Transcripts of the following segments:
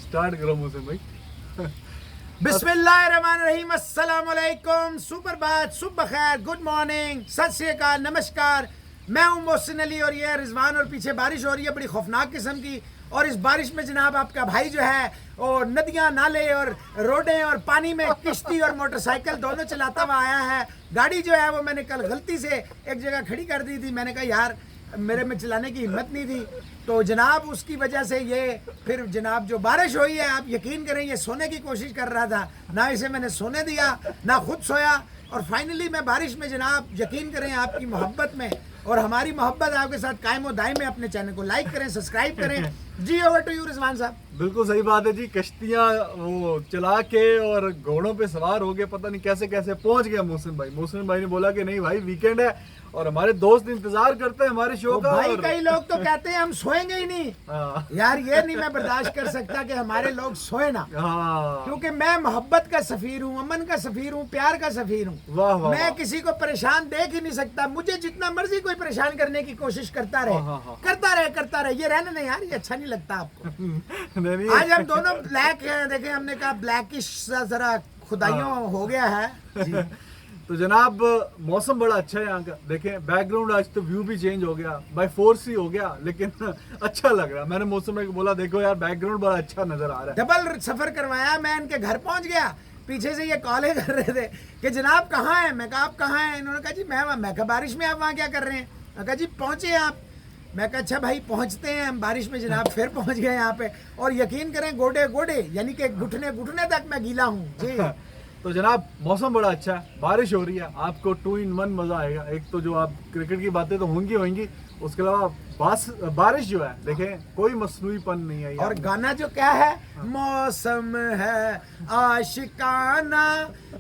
Start करो मुझसे भाई। बिस्मिल्लाहिर्रहमानिर्रहीम, अस्सलाम वालेकुम, सुप्रभात, सुबह खैर, गुड मॉर्निंग, सत श्री अकाल, नमस्कार। मैं हूं मोहसिन अली और ये रिजवान, और पीछे बारिश हो रही है बड़ी खौफनाक किस्म की। और इस बारिश में जनाब आपका भाई जो है वो नदियां, नाले और रोडें और पानी में किश्ती और मोटरसाइकिल दोनों चलाता हुआ आया है। गाड़ी जो है वो मैंने कल गलती से एक जगह खड़ी कर दी थी। मैंने कहा यार मेरे में चलाने की हिम्मत नहीं थी, तो जनाब उसकी वजह से ये फिर जनाब जो बारिश हुई है, आप यकीन करें ये सोने की कोशिश कर रहा था, ना इसे मैंने सोने दिया ना खुद सोया। और फाइनली मैं बारिश में जनाब यकीन करें आपकी मोहब्बत में और हमारी मोहब्बत आपके साथ कायम दायम में। अपने चैनल को लाइक करें, सब्सक्राइब करें। जी ओवर टू यू रिजवान साहब। बिल्कुल सही बात है जी। कश्तियां वो चला के और घोड़ों पे सवार हो गए, पता नहीं कैसे कैसे पहुंच गया मोहसिन भाई। मोहसिन भाई ने बोला कि नहीं भाई वीकेंड है और हमारे दोस्त इंतजार करते हैं हमारे शो का। भाई और कई लोग तो कहते हैं हम सोएंगे ही नहीं। यार ये नहीं मैं बर्दाश्त कर सकता कि हमारे लोग सोए ना, क्योंकि मैं मोहब्बत का सफीर हूँ, अमन का सफीर हूँ, प्यार का सफीर हूँ। मैं किसी को परेशान देख ही नहीं सकता। मुझे जितना मर्जी कोई परेशान करने की कोशिश करता रहे, ये रहने नहीं यार, ये अच्छा नहीं लगता आपको। नहीं। आज हम दोनों ब्लैक हैं, देखें हमने कहा ब्लैकिश जरा खुदाइयों हो गया है जी। तो जनाब मौसम बड़ा अच्छा है यहाँ का। देखें बैकग्राउंड आज तो व्यू भी चेंज हो गया, बाय फोर्स ही हो गया, लेकिन अच्छा लग रहा है। मैंने मौसम में बोला देखो यार बैकग्राउंड बड़ा अच्छा नजर आ रहा है। डबल सफर करवाया, मैं इनके घर पहुंच गया, पीछे से ये कॉलें कर रहे थे कि जनाब कहाँ हैं। मैं कहा आप कहाँ हैं? इन्होंने कहा जी मैं कहा बारिश में आप वहाँ क्या कर रहे हैं? मैं कहा जी पहुँचे आप। मैं कहा अच्छा भाई पहुँचते हैं हम बारिश में। जनाब फिर पहुँच गए यहाँ पे, और यकीन करें गोडे गोडे यानी कि घुटने घुटने तक मैं गीला हूँ जी। तो जनाब मौसम बड़ा अच्छा है, बारिश हो रही है, आपको 2 in 1 मजा आएगा। एक तो जो आप क्रिकेट की बातें तो होंगी, उसके अलावा बारिश जो है देखें कोई मसनूईपन नहीं है। और गाना जो क्या है, मौसम है आशिकाना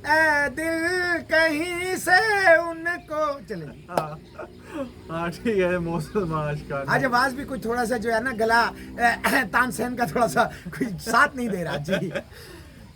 ऐ दिल कहीं से उनको चले। हाँ ठीक है, मौसम आशिकाना। आज आवाज भी कुछ थोड़ा सा जो है ना गला तानसेन का थोड़ा सा कोई साथ नहीं दे रहा जी।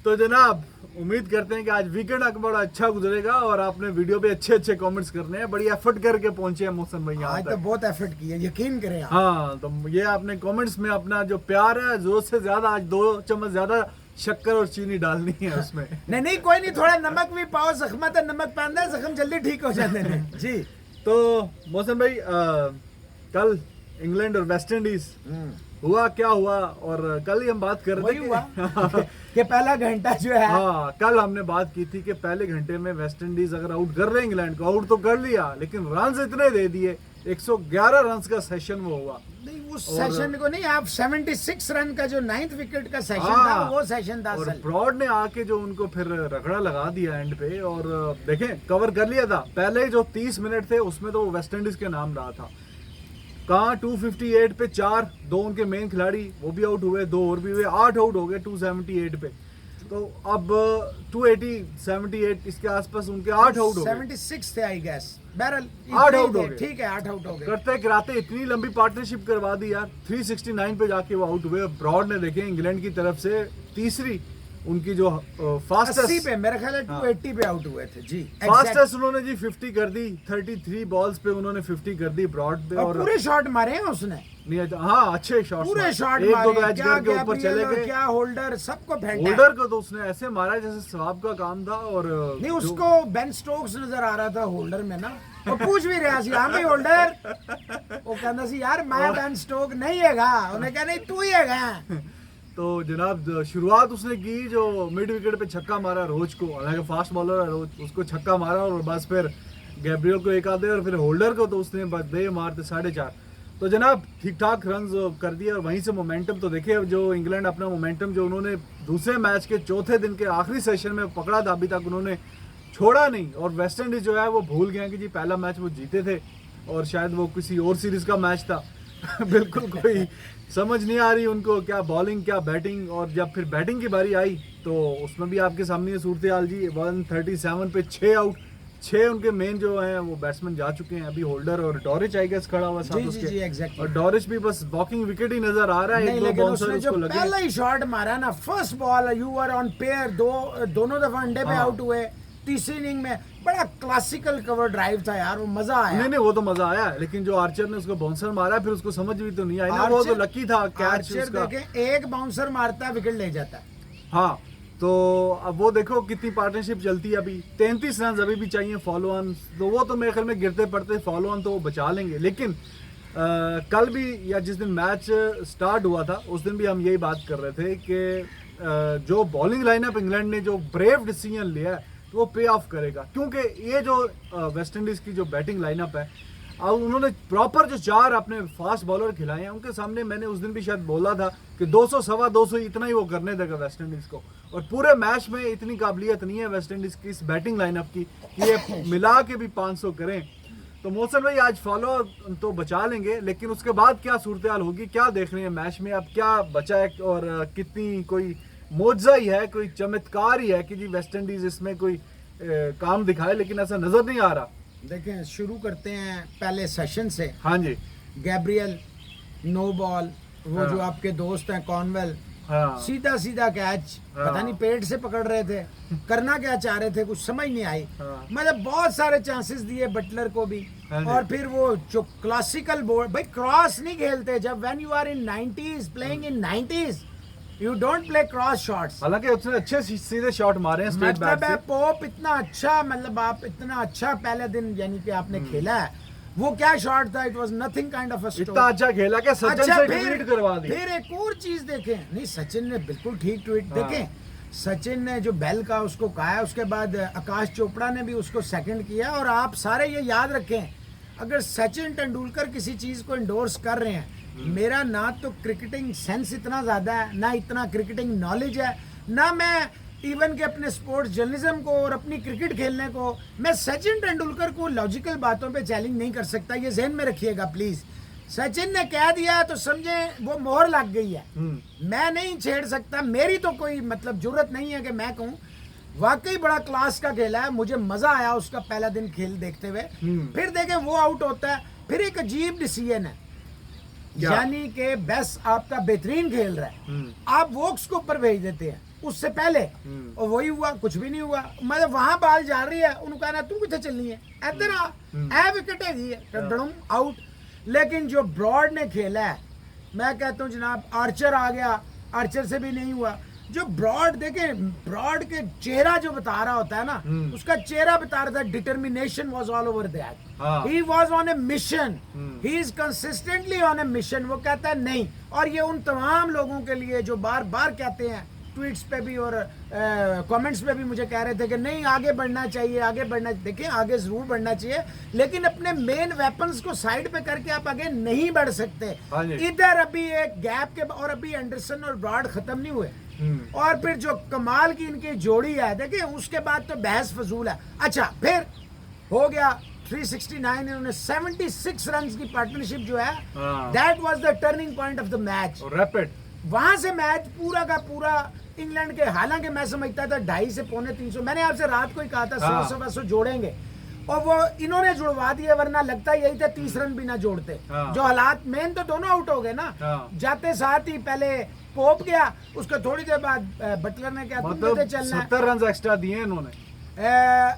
तो जनाब उम्मीद करते हैं कि आज वीकेंड आपका बड़ा अच्छा गुजरेगा और आपने वीडियो पे अच्छे कमेंट्स करने हैं। बड़ी एफर्ट करके पहुंचे हैं मौसम भाई यहाँ आज तो बहुत एफर्ट की है, यकीन करें आप। हाँ तो ये आपने कमेंट्स में अपना जो प्यार है जरूरत से ज्यादा, आज 2 चम्मच ज्यादा शक्कर और चीनी डालनी है उसमें। नहीं कोई नहीं, थोड़ा नमक भी पाओ, जख्म तो नमक पाना है, जख्म जल्दी ठीक हो जाते हैं जी। तो मौसम भाई कल इंग्लैंड और वेस्ट इंडीज हुआ क्या हुआ, और कल ही हम बात कर रहे थे कि पहला घंटा जो है, हाँ कल हमने बात की थी कि पहले घंटे में वेस्ट इंडीज अगर आउट कर रहे हैं इंग्लैंड को, आउट तो कर लिया लेकिन रन इतने दे दिए, 111 रन का सेशन वो हुआ। नहीं उस सेशन को नहीं, आप 76 रन का जो 9th विकेट का सेशन था वो सेशन था। और ब्रॉड ने आके जो उनको फिर रगड़ा लगा दिया एंड पे, और देखें कवर कर लिया था। पहले जो 30 मिनट थे उसमें तो वेस्ट इंडीज के नाम रहा था। कहाँ 258 पे 4, 2 उनके मेन खिलाड़ी वो भी आउट हुए, 2 और भी हुए, 8 आउट हो गए 278 पे। तो अब 280 78 इसके आसपास उनके 8 आउट हो गए। 76 थे आई गेस, बहरहाल 8 आउट हो गए। ठीक है 8 आउट हो गए। करते कराते इतनी लंबी पार्टनरशिप करवा दी यार, 369 पे जाके वो आउट हुए। ब्रॉड ने देखे इंग्लैंड की तरफ से तीसरी उनकी जो फास्टेस्ट 80 पे मेरा ख्याल है 280 पे आउट हुए थे जी। फास्टेस्ट उन्होंने जी 50 कर दी, 33 बॉल्स पे उन्होंने 50 कर दी ब्रॉड पे। और पूरे शॉट मारे हैं उसने। नहीं हाँ अच्छे शॉट, पूरे शॉट एक मारे, दो मैच के ऊपर चले गए। क्या होल्डर सबको फेंका। होल्डर को तो उसने ऐसे मारा जैसे सवाब का काम था। और नहीं उसको बेन स्टोक्स नजर आ रहा था होल्डर में ना, वो पूछ भी रहा सी हाँ भाई होल्डर, वो कहता सी यार मैं बेन स्टोक नहीं हैगा, उन्हें कहा नहीं तू ही हैगा। तो जनाब शुरुआत उसने की जो मिड विकेट पे छक्का मारा रोज को, हालांकि फास्ट बॉलर है रोज, उसको छक्का मारा और बस फिर गैब्रियल को एक आधे और फिर होल्डर को तो उसने दे मारते 4.5। तो जनाब ठीक ठाक रन कर दिए। और वहीं से मोमेंटम तो देखिए जो इंग्लैंड अपना मोमेंटम जो उन्होंने दूसरे मैच के चौथे दिन के आखिरी सेशन में पकड़ा था, अभी तक उन्होंने छोड़ा नहीं। और वेस्ट इंडीज जो है वो भूल गए कि जी पहला मैच वो जीते थे और शायद वो किसी और सीरीज का मैच था। बिल्कुल कोई समझ नहीं आ रही उनको, क्या बॉलिंग क्या बैटिंग। और जब फिर बैटिंग की बारी आई तो उसमें भी आपके सामने सूरत हाल जी, 137 पे 6 आउट, 6 उनके मेन जो हैं वो बैट्समैन जा चुके हैं। अभी होल्डर और डॉरिच आई गेस खड़ा हुआ साथ उसके। जी, exactly. और डॉरिच भी बस वॉकिंग विकेट ही नजर आ रहा है। नहीं, लेकिन उसने जो पहला ही शॉट मारा ना, first ball you were on pair, दोनों दफा अंडे पे आउट हुए, तीसरी इनिंग में बड़ा क्लासिकल कवर ड्राइव था यार, वो मजा आया। नहीं वो तो मजा आया, लेकिन जो आर्चर ने उसको बाउंसर मारा फिर उसको समझ भी तो नहीं आई ना, वो तो लकी था कैच आर्चर उसका। देखें, एक बाउंसर मारता है विकेट ले जाता है। हाँ तो अब वो देखो कितनी पार्टनरशिप चलती है अभी। 33 रन अभी भी चाहिए फॉलो ऑन, तो वो तो मेरे ख्याल में गिरते पड़ते फॉलो ऑन तो वो बचा लेंगे। लेकिन कल भी या जिस दिन मैच स्टार्ट हुआ था उस दिन भी हम यही बात कर रहे थे कि जो बॉलिंग लाइनअप इंग्लैंड ने जो ब्रेव डिसीजन लिया है तो वो पे ऑफ करेगा, क्योंकि ये जो वेस्ट इंडीज़ की जो बैटिंग लाइनअप है, अब उन्होंने प्रॉपर जो 4 अपने फास्ट बॉलर खिलाए हैं उनके सामने, मैंने उस दिन भी शायद बोला था कि 200 सवा 200 इतना ही वो करने देगा वेस्ट इंडीज़ को। और पूरे मैच में इतनी काबिलियत नहीं है वेस्ट इंडीज़ की इस बैटिंग लाइनअप की कि ये मिला के भी 500 करें। तो मोहसिन भाई आज फॉलो तो बचा लेंगे, लेकिन उसके बाद क्या सूरत हाल होगी, क्या देख रहे हैं मैच में, अब क्या बचा है और कितनी कोई मोजा ही है, कोई चमत्कार ही है कि जी वेस्ट इंडीज़ इसमें कोई काम दिखाए, लेकिन ऐसा नज़र नहीं आ रहा। देखें, शुरू करते हैं पहले सेशन से। हाँ जी, गैब्रियल नो बॉल, वो जो आपके दोस्त हैं कॉर्नवेल, सीधा सीधा कैच, पता नहीं पेट से पकड़ रहे थे, करना क्या चाह रहे थे कुछ समझ नहीं आई। मतलब बहुत सारे चांसेस दिए बटलर को भी। और फिर वो जो क्लासिकल बोर्ड, भाई क्रॉस नहीं खेलते जब when you are in 90s playing in 90s, you don't play cross shots. हालांकि उसने अच्छे सीधे शॉट मारे हैं स्ट्रेट बैक से। पोप इतना अच्छा, मतलब आप इतना अच्छा पहले दिन यानी कि आपने खेला है, वो क्या शॉट था, it was nothing kind of a stone. इतना अच्छा खेला कि सचिन से ट्वीट करवा दी। फिर एक और चीज देखें, नहीं सचिन ने बिल्कुल ठीक ट्वीट देखें, सचिन ने जो बेल का उसको कहा है, उसके बाद आकाश चोपड़ा ने भी उसको सेकंड किया। और आप सारे ये याद रखें, अगर सचिन तेंदुलकर किसी चीज को इंडोर्स कर रहे हैं, मेरा ना तो क्रिकेटिंग सेंस इतना ज्यादा है, ना इतना क्रिकेटिंग नॉलेज है, ना मैं इवन के अपने स्पोर्ट्स जर्नलिज्म को और अपनी क्रिकेट खेलने को, मैं सचिन तेंदुलकर को लॉजिकल बातों पे चैलेंज नहीं कर सकता। ये ज़हन में रखिएगा प्लीज। सचिन ने कह दिया तो समझे वो मोहर लग गई है, मैं नहीं छेड़ सकता। मेरी तो कोई मतलब जरूरत नहीं है कि मैं कहूँ। वाकई बड़ा क्लास का खेला है, मुझे मजा आया उसका पहला दिन खेल देखते हुए। फिर देखें वो आउट होता है, फिर एक अजीब डिसीजन है, यानी कि बेस्ट आपका बेहतरीन खेल रहा है, आप वोक्स को ऊपर भेज देते हैं उससे पहले, और वही हुआ, कुछ भी नहीं हुआ। मतलब वहां बाल जा रही है, उन्होंने कहा तू कितने चलनी है, इधर आ विकेट है, आउट। लेकिन जो ब्रॉड ने खेला है, मैं कहता हूँ जनाब आर्चर आ गया, आर्चर से भी नहीं हुआ। जो ब्रॉड देखे, ब्रॉड के चेहरा जो बता रहा होता है ना, उसका चेहरा बता रहा था determination was all over that, he was on A mission, he is consistently on A mission. वो कहता है नहीं, और ये उन तमाम लोगों के लिए जो बार बार कहते हैं ट्वीट्स पे भी और कमेंट्स पे भी मुझे कह रहे थे कि नहीं आगे बढ़ना चाहिए, आगे बढ़ना। देखिए आगे जरूर बढ़ना चाहिए, लेकिन अपने मेन वेपन्स को साइड पे करके आप आगे नहीं बढ़ सकते। इधर अभी एक गैप के, और अभी एंडरसन और ब्रॉड खत्म नहीं हुए, और फिर जो कमाल की इनकी जोड़ी है, देखिए उसके बाद तो बहस फजूल है। अच्छा फिर हो गया 369, इन्होंने 76 रन की पार्टनरशिप जो है, that was the turning point of the match. Rapid वहां से मैच पूरा का पूरा इंग्लैंड के, हालांकि मैं समझता था 250 से 350, मैंने आपसे रात को ही कहा था 100 जोड़ेंगे, और वो इन्होंने जुड़वा दिए, वरना लगता यही था 30 रन भी ना जोड़ते। जो हालात, मेन तो दोनों आउट हो गए ना, जाते साथ ही पहले पोप गया, उसका थोड़ी देर बाद बटलर ने क्या मतलब चलना 70 रन एक्स्ट्रा दिए इन्होंने,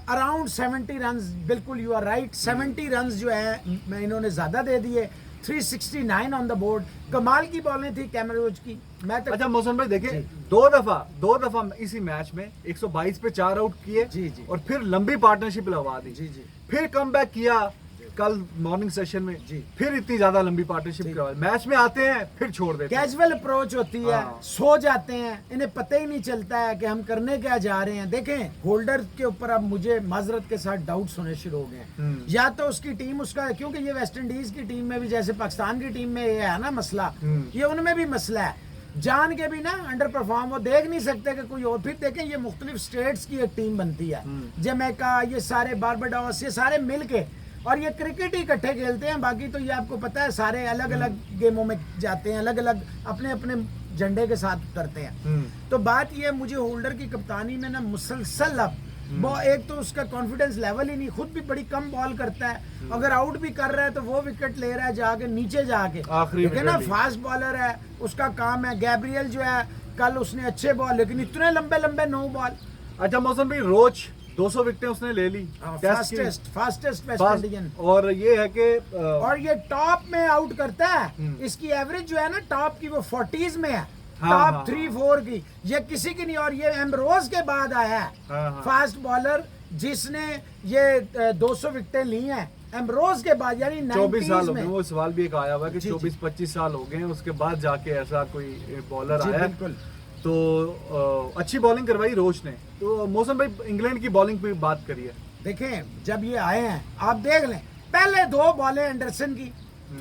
अराउंड 70 रन, बिल्कुल यू आर राइट, 70 रन जो है इन्होंने ज्यादा दे दिए। 369 ऑन द बोर्ड, कमाल की बॉलें थी कैमरोज की। मैं तो अच्छा मौसम भाई देखिए, दो दफा इसी मैच में 122 पे 4 आउट किए, और फिर लंबी पार्टनरशिप लगा दी, फिर कमबैक किया कल मॉर्निंग सेशन में, फिर इतनी ज्यादा लंबी पार्टनरशिप करवा, मैच में आते हैं फिर छोड़ देते हैं। कैजुअल अप्रोच होती है, सो जाते हैं, इन्हें पता ही नहीं चलता है कि हम करने क्या जा रहे हैं। देखें होल्डर के ऊपर अब मुझे माजरत के साथ डाउट्स होने शुरू हो गए, या तो उसकी टीम उसका, क्योंकि ये वेस्ट इंडीज की टीम में भी जैसे पाकिस्तान की टीम में ये है ना मसला, ये उनमें भी मसला है, जान के भी ना अंडर परफॉर्म, वो देख नहीं सकते कि कोई और। फिर देखें ये मुख्तलिफ स्टेट्स की एक टीम बनती है, जमैका, ये सारे बारबाडोस, ये सारे मिल के, और ये क्रिकेट ही इकट्ठे खेलते हैं। बाकी तो ये आपको पता है सारे अलग अलग गेमों में जाते हैं, अलग अलग अपने अपने झंडे के साथ उतरते हैं। तो बात ये, मुझे होल्डर की कप्तानी में ना मुसलसल अब वो, एक तो उसका कॉन्फिडेंस लेवल ही नहीं, खुद भी बड़ी कम बॉल करता है, अगर आउट भी कर रहा है तो वो विकेट ले रहा है जाके नीचे जाके, लेकिन ना फास्ट बॉलर है, उसका काम है। गैब्रियल जो है कल उसने अच्छे बॉल, लेकिन इतने लंबे लंबे नो बॉल। अच्छा मौसम भाई, रोच 200 विकेटें उसने ले ली टेस्ट की। Fastest west fast- Indian. और ये है कि और ये टॉप में आउट करता है। हम्म। इसकी एवरेज जो है ना टॉप की वो 40s में है, हाँ, टॉप हाँ, 3-4 की, ये किसी की नहीं। और ये एम्ब्रोज के बाद आया है हाँ, हाँ। फास्ट बॉलर जिसने ये 200 विकेटें ली हैं एम्ब्रोज के बाद, यानी 24 साल 90s हो गए। में। वो सवाल भी एक आया हुआ है कि जी, जी। 24-25 साल हो गए हैं उसके बाद जाके ऐसा कोई बॉलर जी, आया है। बिल्कुल। तो अच्छी बॉलिंग करवाई रोच ने। तो मौसम भाई इंग्लैंड की बॉलिंग पे बात करिए। देखें जब ये आए हैं आप देख लें, पहले 2 बॉलें एंडरसन की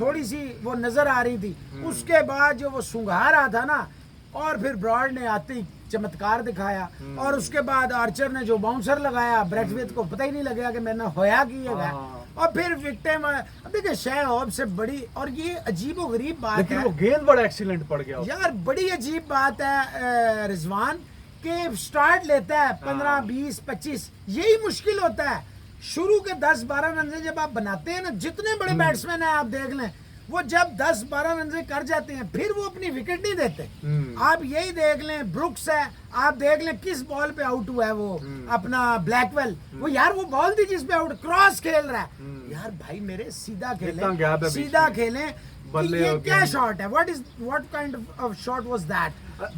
थोड़ी सी वो नजर आ रही थी, उसके बाद जो वो सुंघा रहा था ना, और फिर ब्रॉड ने आते ही चमत्कार दिखाया, और उसके बाद आर्चर ने जो बाउंसर लगाया ब्रैथवेट को पता ही नहीं लगेगा कि मैंने होया की है। हाँ। और फिर विकेटें अब देखिए शे होप से बड़ी, और ये अजीबो गरीब बात लेकिन है वो गेंद बड़ा एक्सीलेंट पड़ गया। यार, बड़ी अजीब बात है रिजवान के स्टार्ट लेता है 15, 20, 25, यही मुश्किल होता है। शुरू के 10-12 रन से जब आप बनाते हैं ना, जितने बड़े बैट्समैन हैं आप देख लें, वो जब 10-12 रन से कर जाते हैं फिर वो अपनी विकेट नहीं देते। आप यही देख लें, ब्रुक्स है, आप देख लें किस बॉल पे आउट हुआ है वो अपना ब्लैकवेल, वो यार वो बॉल थी जिस पे आउट, क्रॉस खेल रहा है। यार भाई मेरे सीधा इतना gap है खेलें, बीच सीधा में। खेलें। बल्ले ये और क्या गेंद। शॉट है? What kind of shot was that?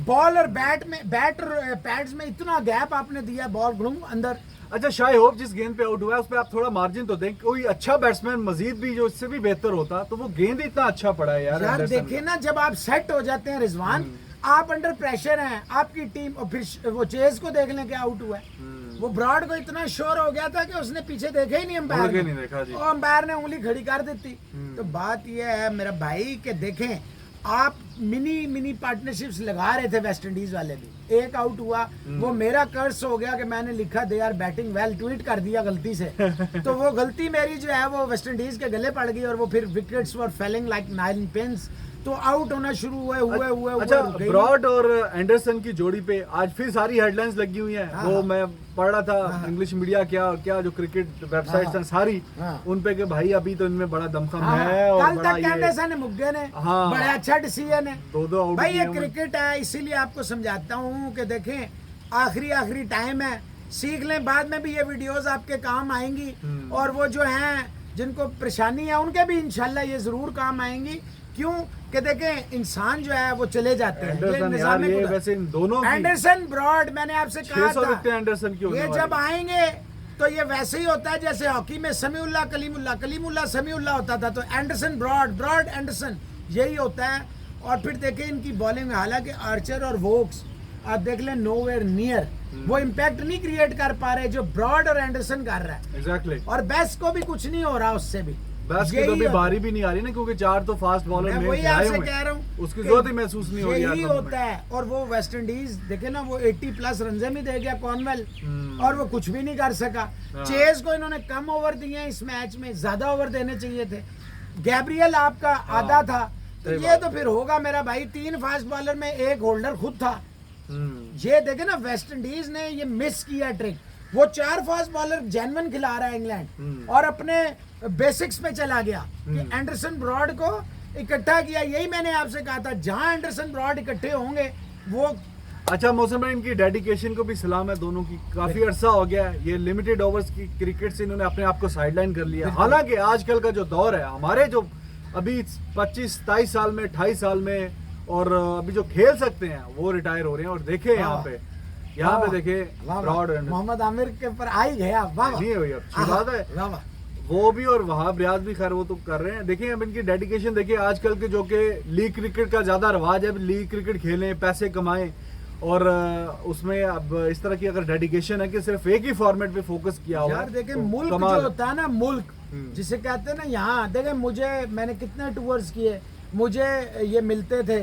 Ball और बैट और पैड्स में इतना गैप आपने दिया, बॉल घुम अंदर। अच्छा, शाय होप जिस गेंद पे आउट हुआ है उस पे आप थोड़ा मार्जिन तो दें। कोई अच्छा बैट्समैन मजीद भी जो इससे भी बेहतर होता, तो वो गेंद ही इतना अच्छा पड़ा है यार। यार एंडरसन देखिए ना, जब आप सेट हो जाते हैं रिजवान, आप अंडर प्रेशर हैं, आपकी टीम, और फिर वो चेज को देख लें क्या आउट हुआ है। वो ब्रॉड को इतना श्योर हो गया था कि उसने पीछे देखा ही नहीं मुड़ के अंपायर नहीं देखा जी। और अंपायर ने उंगली खड़ी कर देती। तो बात यह है मेरा भाई कि देखें, आप मिनी पार्टनरशिप्स लगा रहे थे वेस्ट इंडीज वाले भी, एक आउट हुआ, वो मेरा कर्स हो गया कि मैंने लिखा they are batting well, tweet कर दिया गलती से। तो वो गलती मेरी जो है वो वेस्ट इंडीज के गले पड़ गई, और वो फिर विकेट्स वर फेलिंग लाइक 9 पिन्स, तो आउट होना शुरू हुए। अच्छा, रुक गई। ब्रॉड और एंडरसन की जोड़ी पे आज फिर सारी हेडलाइंस लगी हुई हैं। हाँ, वो हाँ। मैं पढ़ रहा था इंग्लिश मीडिया क्या जो क्रिकेट वेबसाइट्स हैं सारी, हाँ। उन पे कि भाई अभी तो इनमें बड़ा दमखम हाँ, है और कल बड़ा तक ये एंडरसन मुग्गे ने हाँ। बड़ा अच्छा डिसीजन है। 2-2 आउट भाई किए ये हैं। क्रिकेट है, इसीलिए आपको समझाता हूँ कि देखें आखिरी टाइम है, सीख लें, बाद में भी ये वीडियोस आपके काम आएंगी। और वो जो हैं जिनको परेशानी है उनके भी इंशाल्लाह ये जरूर काम आएंगी। क्यों कि देखें इंसान जो है वो चले जाते हैं। एंडरसन यार, निज़ाम ये खुदा। वैसे इन दोनों की एंडरसन ब्रॉड, मैंने आपसे कहा 600 विकेटें था एंडरसन की होने ये वाली जब हैं। आएंगे तो ये वैसे ही होता है जैसे हॉकी में समीउल्लाह कलीमुल्लाह समीउल्लाह होता था, तो एंडरसन ब्रॉड एंडरसन यही होता है। और फिर देखें इनकी बॉलिंग में, हालांकि आर्चर और वोक्स आप देख लें नोवेयर नियर, वो इम्पैक्ट नहीं क्रिएट कर पा रहे जो ब्रॉड और एंडरसन कर रहा है। एग्जैक्टली। और बेस्ट को भी कुछ नहीं हो रहा उससे भी, बस की यही तो भी होता है। बारी भी नहीं आ रही ना, क्योंकि 4 तो फास्ट बॉलर मैं में वही खिलाए आपसे हुए कह हैं। रहा हूँ उसकी कि जरूरत ही महसूस नहीं हो रही यही यार होता है। और वो वेस्ट इंडीज देखे ना, वो 80+ रन भी दे गया कॉर्नवेल, और वो कुछ भी नहीं कर सका। हाँ। चेज को इन्होंने कम ओवर दिए हैं इस मैच में, ज्यादा ओवर देने चाहिए थे। गैब्रियल आपका आधा था, तो सही ये बात तो फिर होगा मेरा भाई। 3 फास्ट बॉलर में 1 होल्डर खुद था। हम्म। ये देखे ना, वेस्ट इंडीज ने ये मिस किया ट्रिक। वो 4 फास्ट बॉलर जेन्युइन खिला रहा है इंग्लैंड, और अपने बेसिक्स पे चला गया कि एंडरसन ब्रॉड को इकट्ठा किया। यही मैंने आपसे कहा था, जहां एंडरसन ब्रॉड इकट्ठे होंगे वो। अच्छा, मौसम में इनकी डेडिकेशन को भी सलाम है दोनों की। काफी अरसा हो गया है ये लिमिटेड ओवर्स की क्रिकेट से इन्होंने अपने आप को साइडलाइन कर लिया। हालांकि आजकल का जो दौर है, हमारे जो अभी 25-27 साल में, 28 साल में, और अभी जो खेल सकते हैं वो रिटायर हो रहे हैं। और देखे यहाँ पे देखे ब्रॉड एंड मोहम्मद आमिर के ऊपर आ ही गया। वाह वाह। नहीं हुई अब अच्छी बात है। वाह वाह। वो भी और वहाब रियाज भी खैर वो तो कर रहे हैं। देखिए अब इनकी डेडिकेशन देखिए, आजकल के जो कि लीग क्रिकेट का ज्यादा रवाज है, लीग क्रिकेट खेलें, पैसे कमाएं, और उसमें अब इस तरह की अगर डेडिकेशन है कि सिर्फ एक ही फॉर्मेट पे फोकस किया हुआ यार है, देखें तो मुल्क कमाल जो है। होता है ना, मुल्क जिसे कहते हैं ना, यहाँ देखें मैंने कितने टूर्स किए, मुझे ये मिलते थे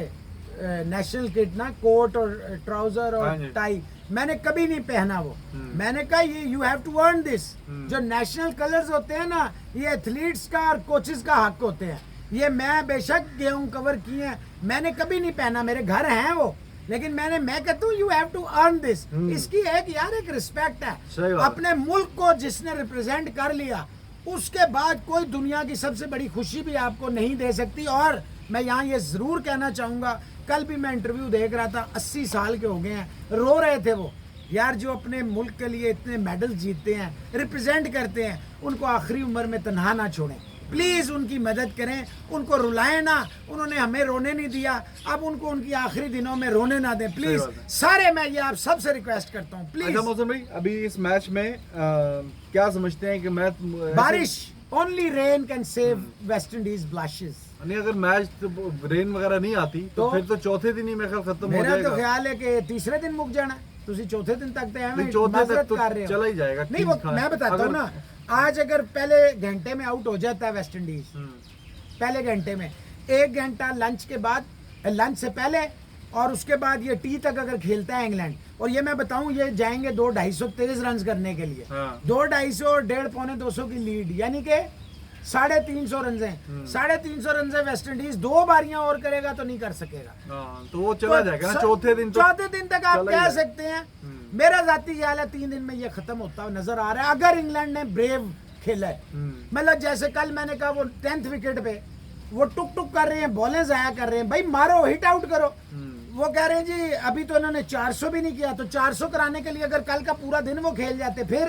नेशनल किट ना, कोट और ट्राउजर हाँ और जी। टाई, मैंने कभी नहीं पहना वो। मैंने कहा ये you have to earn this. जो नेशनल कलर्स होते हैं ना, ये एथलीट्स का और कोचेस का हक होते हैं। ये मैं बेशक गेहूं कवर किए हैं, मैंने कभी नहीं पहना, मेरे घर हैं वो, लेकिन मैं कहता हूँ you have to earn this. इसकी एक रिस्पेक्ट सही है। बात। अपने मुल्क को जिसने रिप्रेजेंट कर लिया, उसके बाद कोई दुनिया की सबसे बड़ी खुशी भी आपको नहीं दे सकती। और मैं यहाँ ये जरूर कहना चाहूंगा, कल भी मैं इंटरव्यू देख रहा था, 80 साल के हो गए हैं, रो रहे थे वो यार जो अपने मुल्क के लिए इतने मेडल जीतते हैं, रिप्रेजेंट करते हैं, उनको आखिरी उम्र में तन्हा ना छोड़ें। प्लीज़ उनकी मदद करें, उनको रुलाएं ना। उन्होंने हमें रोने नहीं दिया, अब उनको उनकी आखिरी दिनों में रोने ना दें प्लीज़। सारे मैं ये आप सबसे रिक्वेस्ट करता हूँ प्लीज़। अच्छा मौसम भाई, अभी इस मैच में क्या समझते हैं कि मैच बारिश, only rain can save West Indies blushes. नहीं, अगर मैच रेन वगैरह नहीं आती तो फिर तो चौथे दिन ही मेरे ख्याल खत्म हो मेरा जाएगा। तो ख्याल है कि तीसरे दिन मुक जाना, तुसी चौथे दिन तक तो नहीं, चौथे तक तो चला ही जाएगा। नहीं वो मैं बताता हूँ ना, आज अगर पहले घंटे में आउट हो जाता है वेस्ट इंडीज, पहले घंटे में 1 घंटा लंच के बाद, लंच से पहले और उसके बाद ये टी तक अगर खेलता है इंग्लैंड, और ये मैं बताऊं ये जाएंगे 2-250 तेज रन करने के लिए। 2-250 और 150-200 की लीड, यानी कि 350 रन है। 350 रन से वेस्ट इंडीज 2 बारियां और करेगा तो नहीं कर सकेगा। तो वो चला जाएगा ना चौथे दिन। चौथे दिन तक आप कह सकते हैं। मेरा जाती ख्याल है 3 दिन में ये खत्म होता हुआ नजर आ रहा है, अगर इंग्लैंड ने ब्रेव खेला है। मतलब जैसे कल मैंने कहा वो 10th विकेट पे वो टुक टुक कर रहे हैं, बॉलें जाया कर रहे हैं, भाई मारो, हिट आउट करो। वो कह रहे हैं जी अभी तो इन्होंने 400 भी नहीं किया, तो 400 कराने के लिए अगर कल का पूरा दिन वो खेल जाते फिर।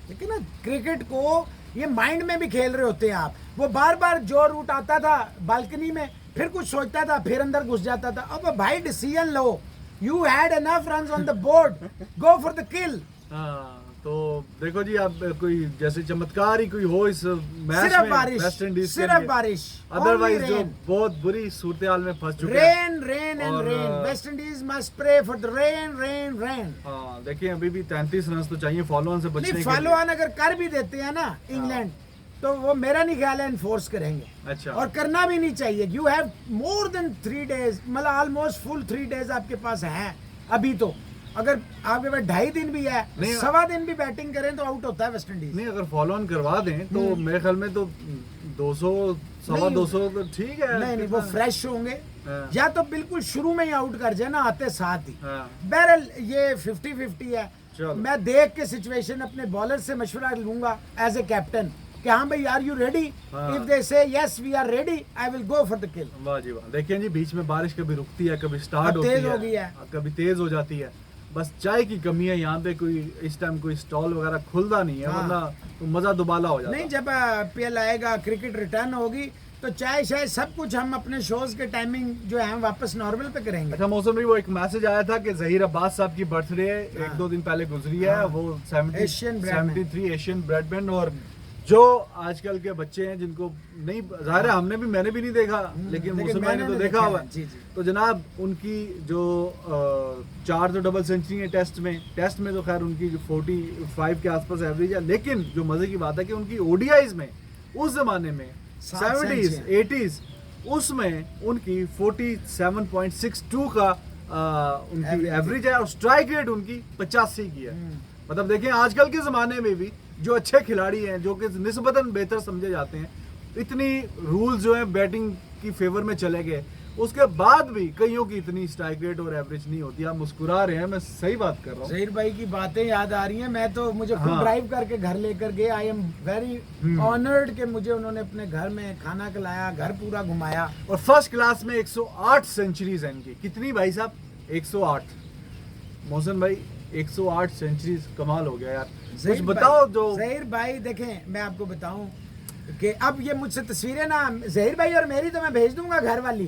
लेकिन ना क्रिकेट को ये माइंड में भी खेल रहे होते हैं आप। वो बार बार जो रूट आता था बालकनी में, फिर कुछ सोचता था, फिर अंदर घुस जाता था। अब भाई decision low, you had enough runs on the board, go for the किल। तो देखो जी, अब कोई जैसे चमत्कार ही कोई हो इस मैच सिर्फ में बारिश, वेस्ट इंडीज सिर्फ बारिश, अदरवाइज जो बहुत बुरी सूरत हाल में फंस चुके हैं। Rain and rain, West Indies must pray for the rain. हाँ देखिए, अभी भी 33 रन तो चाहिए फॉलो ऑन से बचने के लिए। फॉलो ऑन अगर कर भी देते हैं ना इंग्लैंड, तो वो मेरा नहीं ख्याल है इन्फोर्स करेंगे। अच्छा, और करना भी नहीं चाहिए। You have more than 3 days, मतलब ऑलमोस्ट फुल 3 डेज आपके पास हैं अभी। तो अगर आपके पास 2.5 दिन भी है, 1.25 दिन भी बैटिंग करें तो आउट होता है वेस्ट इंडीज। नहीं, अगर फॉलो ऑन करवा दें तो मेरे ख्याल में तो 200 250 तो ठीक है। नहीं वो फ्रेश होंगे, या तो बिल्कुल शुरू में ही आउट कर जाए ना आते साथ ही। हाँ। बहरहाल ये 50-50 है। चलो। मैं देख के सिचुएशन अपने बॉलर से मशवरा लूंगा एज ए कैप्टन कि हाँ भाई are you ready, if they say yes we are ready, I will go for the kill. वाह जी वाह। देखिए जी, बीच में बारिश कभी रुकती है, कभी स्टार्ट होती तेज हो गई है, कभी तेज हो जाती है। बस चाय की कमी है यहाँ पे, कोई इस टाइम कोई स्टॉल वगैरह खुलता नहीं है। वरना तो मजा दुबाला हो जाता। नहीं, जब पीएल आएगा, क्रिकेट रिटर्न होगी, तो चाय शायद सब कुछ हम अपने शोज के टाइमिंग जो है हम वापस नॉर्मल पे करेंगे। अच्छा मौसम भी, वो एक मैसेज आया था कि जहीर अब्बास साहब की बर्थडे 1-2 दिन पहले गुजरी है। वो 73 एशियन ब्रेडमैन। और जो आजकल के बच्चे हैं जिनको नहीं, जाहिर है हमने भी, मैंने भी नहीं देखा, लेकिन मौसम भाई ने तो देखा हुआ। तो जनाब उनकी जो 4 तो डबल सेंचुरी है टेस्ट में तो खैर उनकी 45 के आसपास एवरेज है। लेकिन जो मजे की बात है कि उनकी ओडीआईज में उस जमाने में 70s 80s उसमें उनकी 47.62 का उनकी एवरेज है, और स्ट्राइक रेट उनकी 85 की है। मतलब देखें, आजकल के ज़माने में भी जो अच्छे खिलाड़ी हैं, जो कि निस्बतन बेहतर समझे जाते हैं, इतनी रूल्स जो हैं बैटिंग की फेवर में चले गए, उसके बाद भी कईयों की इतनी स्ट्राइक रेट और एवरेज नहीं होती। आप मुस्कुरा रहे हैं, मैं सही बात कर रहा हूँ। जहीर भाई की बातें याद आ रही हैं। मैं तो, मुझे खुद ड्राइव करके घर लेकर गए। आई एम वेरी ऑनर्ड कि मुझे उन्होंने अपने घर में खाना खिलाया, घर पूरा घुमाया। और फर्स्ट क्लास में 108 सेंचुरीज हैं इनकी। कितनी भाई साहब? 108। मोहसिन भाई 108 सेंचुरीज, कमाल हो गया यार। कुछ बताओ जो जहीर भाई, देखें मैं आपको बताऊं कि अब ये मुझसे तस्वीरें ना जहीर भाई और मेरी तो मैं भेज दूंगा घर वाली,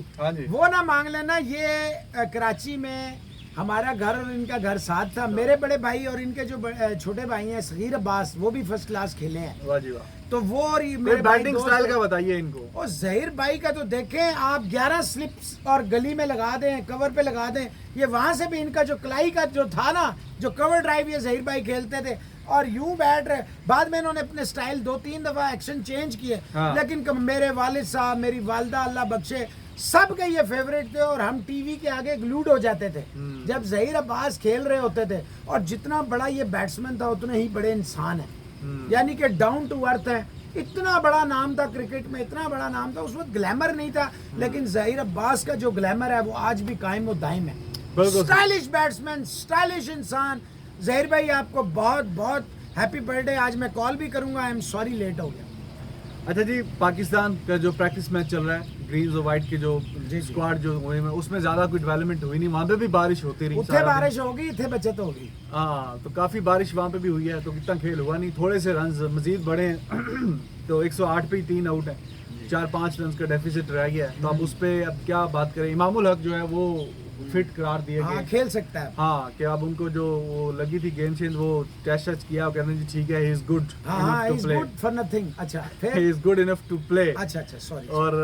वो ना मांग लेना। ये कराची में हमारा घर और इनका घर साथ था। मेरे बड़े भाई और इनके जो छोटे भाई हैं सगीर अब्बास, वो भी फर्स्ट क्लास खेले हैं। वाह जी वाह। तो वो और मेरे बैटिंग स्टाइल का बताइए इनको। और जहीर भाई का तो देखें आप, 11 स्लिप्स और गली में लगा दें, कवर पे लगा दें, ये वहां से भी इनका जो कलाई का जो था ना, जो कवर ड्राइव ये जहीर भाई खेलते थे और यूं बैट रहे। बाद में इन्होंने अपने स्टाइल 2-3 दफा एक्शन चेंज किए। लेकिन मेरे वालिद साहब, मेरी वालदा अल्लाह बख्शे, सबके ये फेवरेट थे और हम टीवी के आगे ग्लूड हो जाते थे जब जहीर अब्बास खेल रहे होते थे। और जितना बड़ा ये बैट्समैन था उतने ही बड़े इंसान है, यानी कि डाउन टू अर्थ है। इतना बड़ा नाम था क्रिकेट में, इतना बड़ा नाम था। उस वक्त ग्लैमर नहीं था, लेकिन जहीर अब्बास का जो ग्लैमर है वो आज भी कायम और दायम है। स्टाइलिश बैट्समैन, स्टाइलिश इंसान। जहीर भाई आपको बहुत बहुत हैप्पी बर्थडे। आज मैं कॉल भी करूंगा, आई एम सॉरी लेट हो गया। अच्छा जी, पाकिस्तान का जो प्रैक्टिस मैच चल रहा है ग्रीन और वाइट के जो जी। स्क्वाड जो हुए हैं उसमें ज्यादा कोई डेवलपमेंट हुई नहीं, वहाँ पे भी बारिश होती रही उत्थे सारा दिन। बारिश होगी, इत्थे बचत होगी। हाँ, तो काफी बारिश वहाँ पे भी हुई है, तो इतना खेल हुआ नहीं, थोड़े से रन मजीद बढ़े हैं। तो 108 पे ही 3 आउट है, 4-5 रन का डेफिसिट रह गया है, तो अब उस पे अब क्या बात करें। इमामुल हक जो है वो फिट करार दिए हाँ, गए, खेल सकता है। हाँ, कि अब उनको जो वो लगी थी गेंद चेंज वो टेस्ट किया, कहते हैं जी ठीक है, ही इज गुड हाँ, to is play, good for nothing. अच्छा, ही फिर is good enough to play. अच्छा, सॉरी। और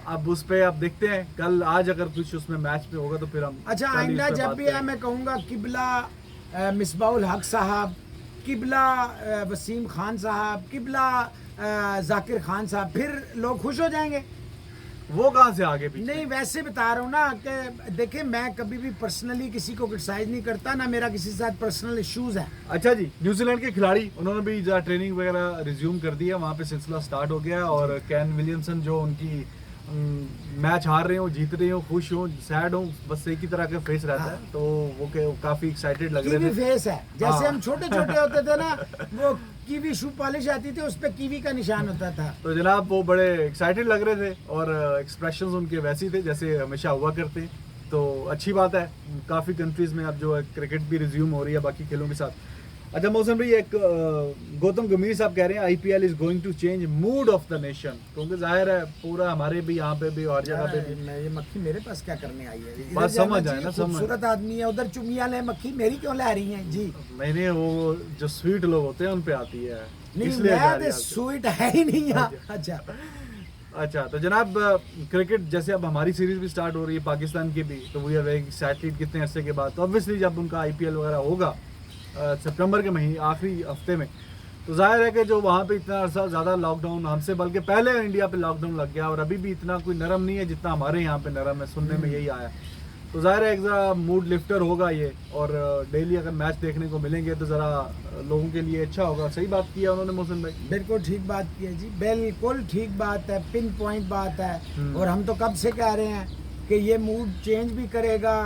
अब उस पे अब देखते हैं कल आज अगर कुछ उसमें मैच में होगा तो फिर हम अच्छा, कल इस आइंदा पे जब बात भी है करेंगे। मैं कहूँगा किबला मिसबाउल हक साहब, किबला वसीम खान साहब, किबला जाकिर खान साहब, फिर लोग खुश हो जाएंगे। वो कहाँ से आगे पीछे? नहीं, वैसे बता रहा हूँ ना कि देखिए, मैं कभी भी पर्सनली किसी को क्रिटिसाइज नहीं करता, ना मेरा किसी के साथ पर्सनल इश्यूज है। अच्छा जी, न्यूजीलैंड के खिलाड़ी उन्होंने भी जरा ट्रेनिंग वगैरह रिज्यूम कर दी है, वहाँ पे सिलसिला स्टार्ट हो गया है, और कैन विलियमसन जो उनकी मैच हार रहे हो, जीत रहे हो, खुश हो, सैड हो, बस एक ही तरह का फेस रहता है, तो वो काफी एक्साइटेड लग कीवी रहे थे। फेस है, जैसे हाँ। हम छोटे छोटे होते थे ना, वो कीवी शू पॉलिश आती थी, उस पे कीवी का निशान होता था। तो जनाब वो बड़े एक्साइटेड लग रहे थे, और एक्सप्रेशंस उनके वैसे ही थे जैसे हमेशा हुआ करते हैं, तो अच्छी बात है। काफ़ी कंट्रीज़ में अब जो है क्रिकेट भी रिज्यूम हो रही है बाकी खेलों के साथ। अच्छा मौसम भाई, एक गौतम गंभीर साहब कह रहे हैं IPL is going to change mood of the nation, क्योंकि जाहिर है पूरा हमारे भी यहाँ पे भी और जगह पे भी मैं ये मक्खी मेरे पास क्या करने आई है? बात इधर समझ जाना आए ना, चाहिए, समझ। खूबसूरत आदमी है, उधर चुमिया ले, मक्खी मेरी क्यों ला रही हैं जी? मैंने वो जो स्वीट लोग होते हैं उन पे आती है, नहीं, इसलिए जा मैं रही तो है। स्वीट है ही नहीं यहाँ। अच्छा, अच्छा, तो जनाब क्रिकेट जैसे अब हमारी सीरीज भी स्टार्ट हो रही है पाकिस्तान की भी, तो वी आर वेरी एक्साइटेड कितने अरसे के बाद, तो ऑब्वियसली जब उनका IPL वगैरह होगा सितंबर के महीने आखिरी हफ्ते में, तो जाहिर है कि जो वहाँ पे इतना अर्सा ज़्यादा लॉकडाउन हमसे बल्कि पहले इंडिया पे लॉकडाउन लग गया, और अभी भी इतना कोई नरम नहीं है जितना हमारे यहाँ पे नरम है, सुनने में यही आया। तो जाहिर है एक ज़रा मूड लिफ्टर होगा ये, और डेली अगर मैच देखने को मिलेंगे तो ज़रा लोगों के लिए अच्छा होगा। सही बात किया उन्होंने मोहसिन भाई। बिल्कुल ठीक बात की है जी, बिल्कुल ठीक बात है, पिन पॉइंट बात है। और हम तो कब से कह रहे हैं कि ये मूड चेंज भी करेगा,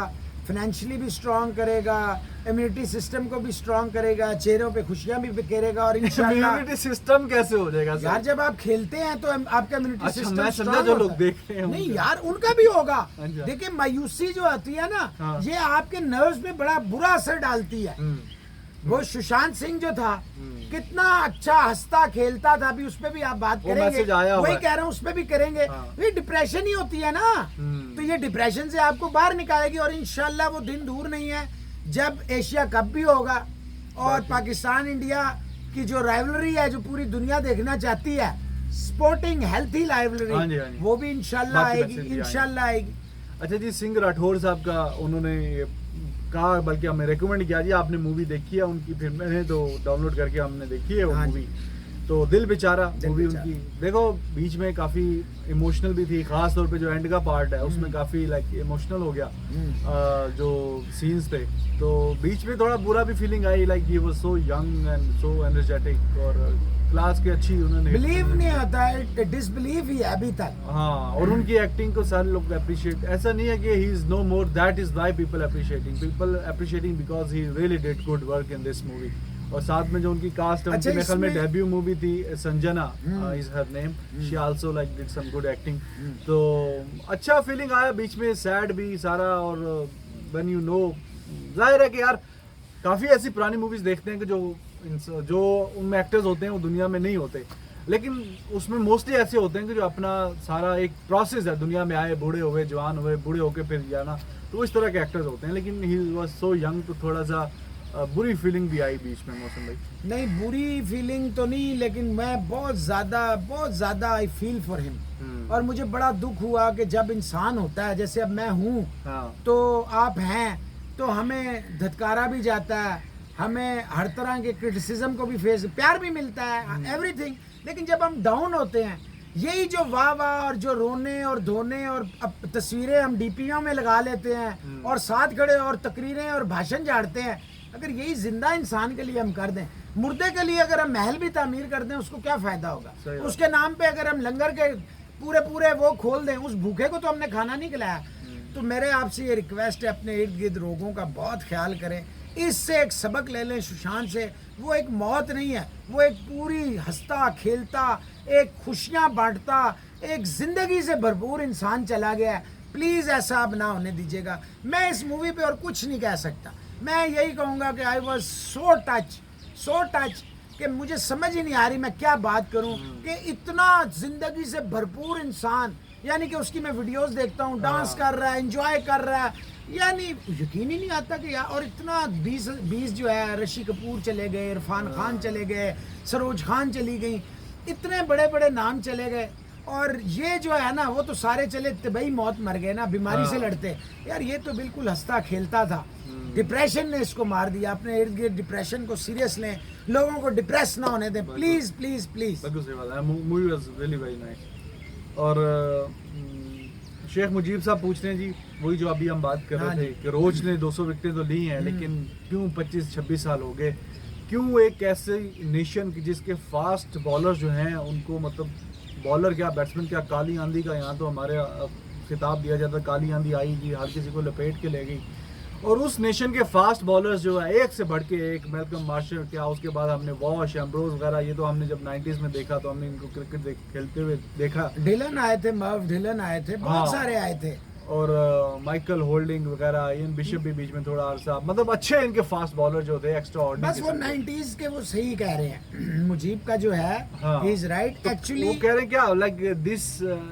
फाइनेंशियली भी स्ट्रांग करेगा, इम्यूनिटी सिस्टम को भी स्ट्रांग करेगा, चेहरों पे खुशियां भी बिखेरेगा, और इंशाल्लाह इम्यूनिटी सिस्टम कैसे हो जाएगा सर? यार जब आप खेलते हैं तो आपका इम्यूनिटी अच्छा, सिस्टम मैं समझा strong जो होता लोग है। देख रहे हैं नहीं उनका। यार, उनका भी होगा। अच्छा। देखिए, मायूसी जो आती है ना, हाँ। ये आपके नर्व्स पे बड़ा बुरा असर डालती है। वो सुशांत सिंह जो था, कितना अच्छा हंसता खेलता था, अभी उस पे भी आप बात वो करेंगे, मैसेज आया हुआ वही है। कह रहा हूँ, उस पे भी करेंगे। हाँ। ये डिप्रेशन ही होती है ना, तो ये डिप्रेशन से आपको बाहर निकालेगी, और इंशाल्लाह वो दिन दूर नहीं है जब एशिया कप भी होगा, और पाकिस्तान इंडिया की जो राइवलरी है, जो पूरी दुनिया देखना चाहती है, स्पोर्टिंग हेल्थी हाँ जी, हाँ राइवलरी, जी। वो भी इंशाल्लाह बाकी आएगी, मैसेज भी इंशाल्लाह आएगी। अच्छा जी, सिंह राठौर साहब का उन्होंने कहा, बल्कि हमें रेकमेंड किया जी आपने मूवी देखी है उनकी, फिर मैंने तो डाउनलोड करके हमने देखी है वो हाँ जी। मूवी, तो दिल बेचारा दिल मूवी बेचारा। उनकी देखो, बीच में काफ़ी इमोशनल भी थी, खास तौर पे जो एंड का पार्ट है उसमें काफ़ी लाइक इमोशनल हो गया, जो सीन्स थे, तो बीच में थोड़ा बुरा भी feeling I, like he was so young and so energetic, और क्लास की अच्छी उन्होंने बिलीव नहीं होता है, डिसबिलीव ही है अभी तक। हाँ, और उनकी एक्टिंग को सारे लोग अप्रिशिएट, ऐसा नहीं है कि he is no more, that is why people appreciating because he really did good work in this movie. और साथ में जो उनकी कास्ट है, अच्छा, उनकी मेरे ख्याल में इसमें- डेब्यू मूवी थी Sanjana is her name, she also like did some good acting, तो अच्छा फीलिंग आया बीच में, सैड भी सारा, और व्हेन यू नो, जाहिर है कि यार काफ़ी ऐसी पुरानी मूवीज देखते हैं कि जो उनमें एक्टर्स होते हैं वो दुनिया में नहीं होते, लेकिन उसमें मोस्टली ऐसे होते हैं कि जो अपना सारा एक प्रोसेस है, दुनिया में आए, बूढ़े हुए, जवान हुए, बूढ़े होके फिर जाना, तो वो इस तरह के एक्टर्स होते हैं, लेकिन ही वाज सो यंग, तो थोड़ा सा बुरी फीलिंग भी आई बीच में मौसम भाई। नहीं, बुरी फीलिंग तो नहीं, लेकिन मैं बहुत ज़्यादा आई फील फॉर हिम, और मुझे बड़ा दुख हुआ कि जब इंसान होता है, जैसे अब मैं हूँ, हाँ, तो आप हैं, तो हमें धत्कारा भी जाता है, हमें हर तरह के क्रिटिसिज्म को भी फेस, प्यार भी मिलता है, एवरीथिंग, लेकिन जब हम डाउन होते हैं, यही जो वाह वाह और जो रोने और धोने, और अब तस्वीरें हम DPO में लगा लेते हैं, और साथ खड़े और तकरीरें और भाषण झाड़ते हैं, अगर यही जिंदा इंसान के लिए हम कर दें, मुर्दे के लिए अगर हम महल भी तामीर कर दें, उसको क्या फायदा होगा? सही बात। उसके नाम पे अगर हम लंगर के पूरे वो खोल दें, उस भूखे को तो हमने खाना नहीं खिलाया। तो मेरे आपसे ये रिक्वेस्ट है, अपने इर्द गिर्द लोगों का बहुत ख्याल करें। इससे एक सबक ले लें सुशांत से। वो एक मौत नहीं है, वो एक पूरी हंसता खेलता, एक खुशियाँ बांटता, एक ज़िंदगी से भरपूर इंसान चला गया है। प्लीज़ ऐसा अब ना होने दीजिएगा। मैं इस मूवी पे और कुछ नहीं कह सकता। मैं यही कहूँगा कि आई वॉज सो टच कि मुझे समझ ही नहीं आ रही मैं क्या बात करूँ कि इतना ज़िंदगी से भरपूर इंसान, यानी कि उसकी मैं वीडियोस देखता हूँ, डांस कर रहा है, एंजॉय कर रहा है, यानी यकीन ही नहीं आता कि यार। और इतना 20 जो है, ऋषि कपूर चले गए, इरफान खान चले गए, सरोज खान चली गई, इतने बड़े बड़े नाम चले गए। और ये जो है ना, वो तो सारे चले तबई मौत मर गए ना, बीमारी से लड़ते। यार ये तो बिल्कुल हंसता खेलता था। डिप्रेशन ने इसको मार दिया। अपने इर्द गिर्द डिप्रेशन को सीरियस लें, लोगों को डिप्रेस ना होने दें, प्लीज प्लीज प्लीज। बिल्कुल सही बात है। Movie was really very nice. और शेख मुजीब साहब पूछ रहे हैं जी, वही जो अभी हम बात कर रहे थे कि रोज ने 200 विकेटें तो ली हैं, लेकिन क्यों 25-26 साल हो गए? क्यों एक ऐसे नेशन की जिसके फास्ट बॉलर जो हैं उनको, मतलब बॉलर क्या बैट्समैन क्या, काली आंधी का यहाँ तो हमारे खिताब दिया जाता है, काली आंधी आई जी, हर किसी को लपेट के ले गई। और उस नेशन के फास्ट बॉलर्स जो है एक से बढ़ के एक, मैल्कम मार्शल क्या, उसके बाद हमने वॉश, एम्ब्रोज वगैरह, ये तो हमने जब 90s में देखा तो हमने इनको क्रिकेट खेलते हुए देखा। ढिलन आए थे, मर्व ढिलन आए थे, बहुत सारे आए थे। और माइकल होल्डिंग वगैरह, इयन बिशप भी बीच में थोड़ा अरसा, मतलब अच्छे इनके फास्ट बॉलर जो थे, एक्स्ट्रा ऑर्डिनरी। बस वो 90s के वो सही कह रहे हैं। मुजीब का जो है, ही इज राइट एक्चुअली। वो कह रहे हैं क्या, like this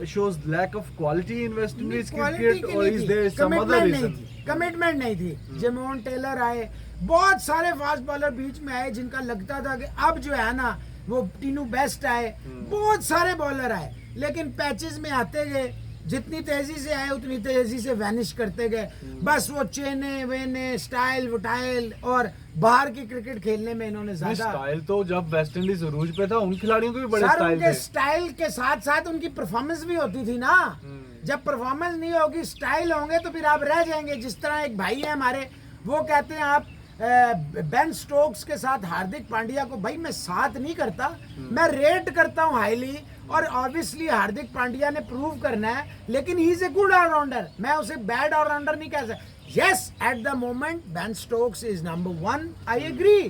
shows lack of quality in West Indies cricket, और is there some other reason? Commitment नहीं थी। जेमोन टेलर आए, बहुत सारे फास्ट बॉलर बीच में आए जिनका लगता था कि अब जो है ना, वो टीनू बेस्ट आए, बहुत सारे बॉलर आए, लेकिन पैचेस में आते गए, जितनी तेजी से आए उतनी तेजी से वैनिश करते गए। बस वो चेने वेने, स्टाइल वटाइल और बाहर की क्रिकेट खेलने में इन्होंने ज्यादा। स्टाइल तो जब वेस्ट इंडीज अरूज पे था, उन खिलाड़ियों के भी बड़े स्टाइल थे। स्टाइल के साथ साथ उनकी परफॉर्मेंस भी होती थी ना। जब परफॉर्मेंस नहीं होगी, स्टाइल होंगे, तो फिर आप रह जाएंगे। जिस तरह एक भाई है हमारे, वो कहते हैं आप बेन स्टोक्स के साथ हार्दिक पांड्या को, भाई मैं साथ नहीं करता, मैं रेट करता हूँ हाईली। और ऑब्वियसली हार्दिक पांड्या ने प्रूव करना है, लेकिन he is a good allrounder, मैं उसे बैड ऑलराउंडर नहीं कह सकता। Yes, at the moment Ben Stokes is number 1, I agree,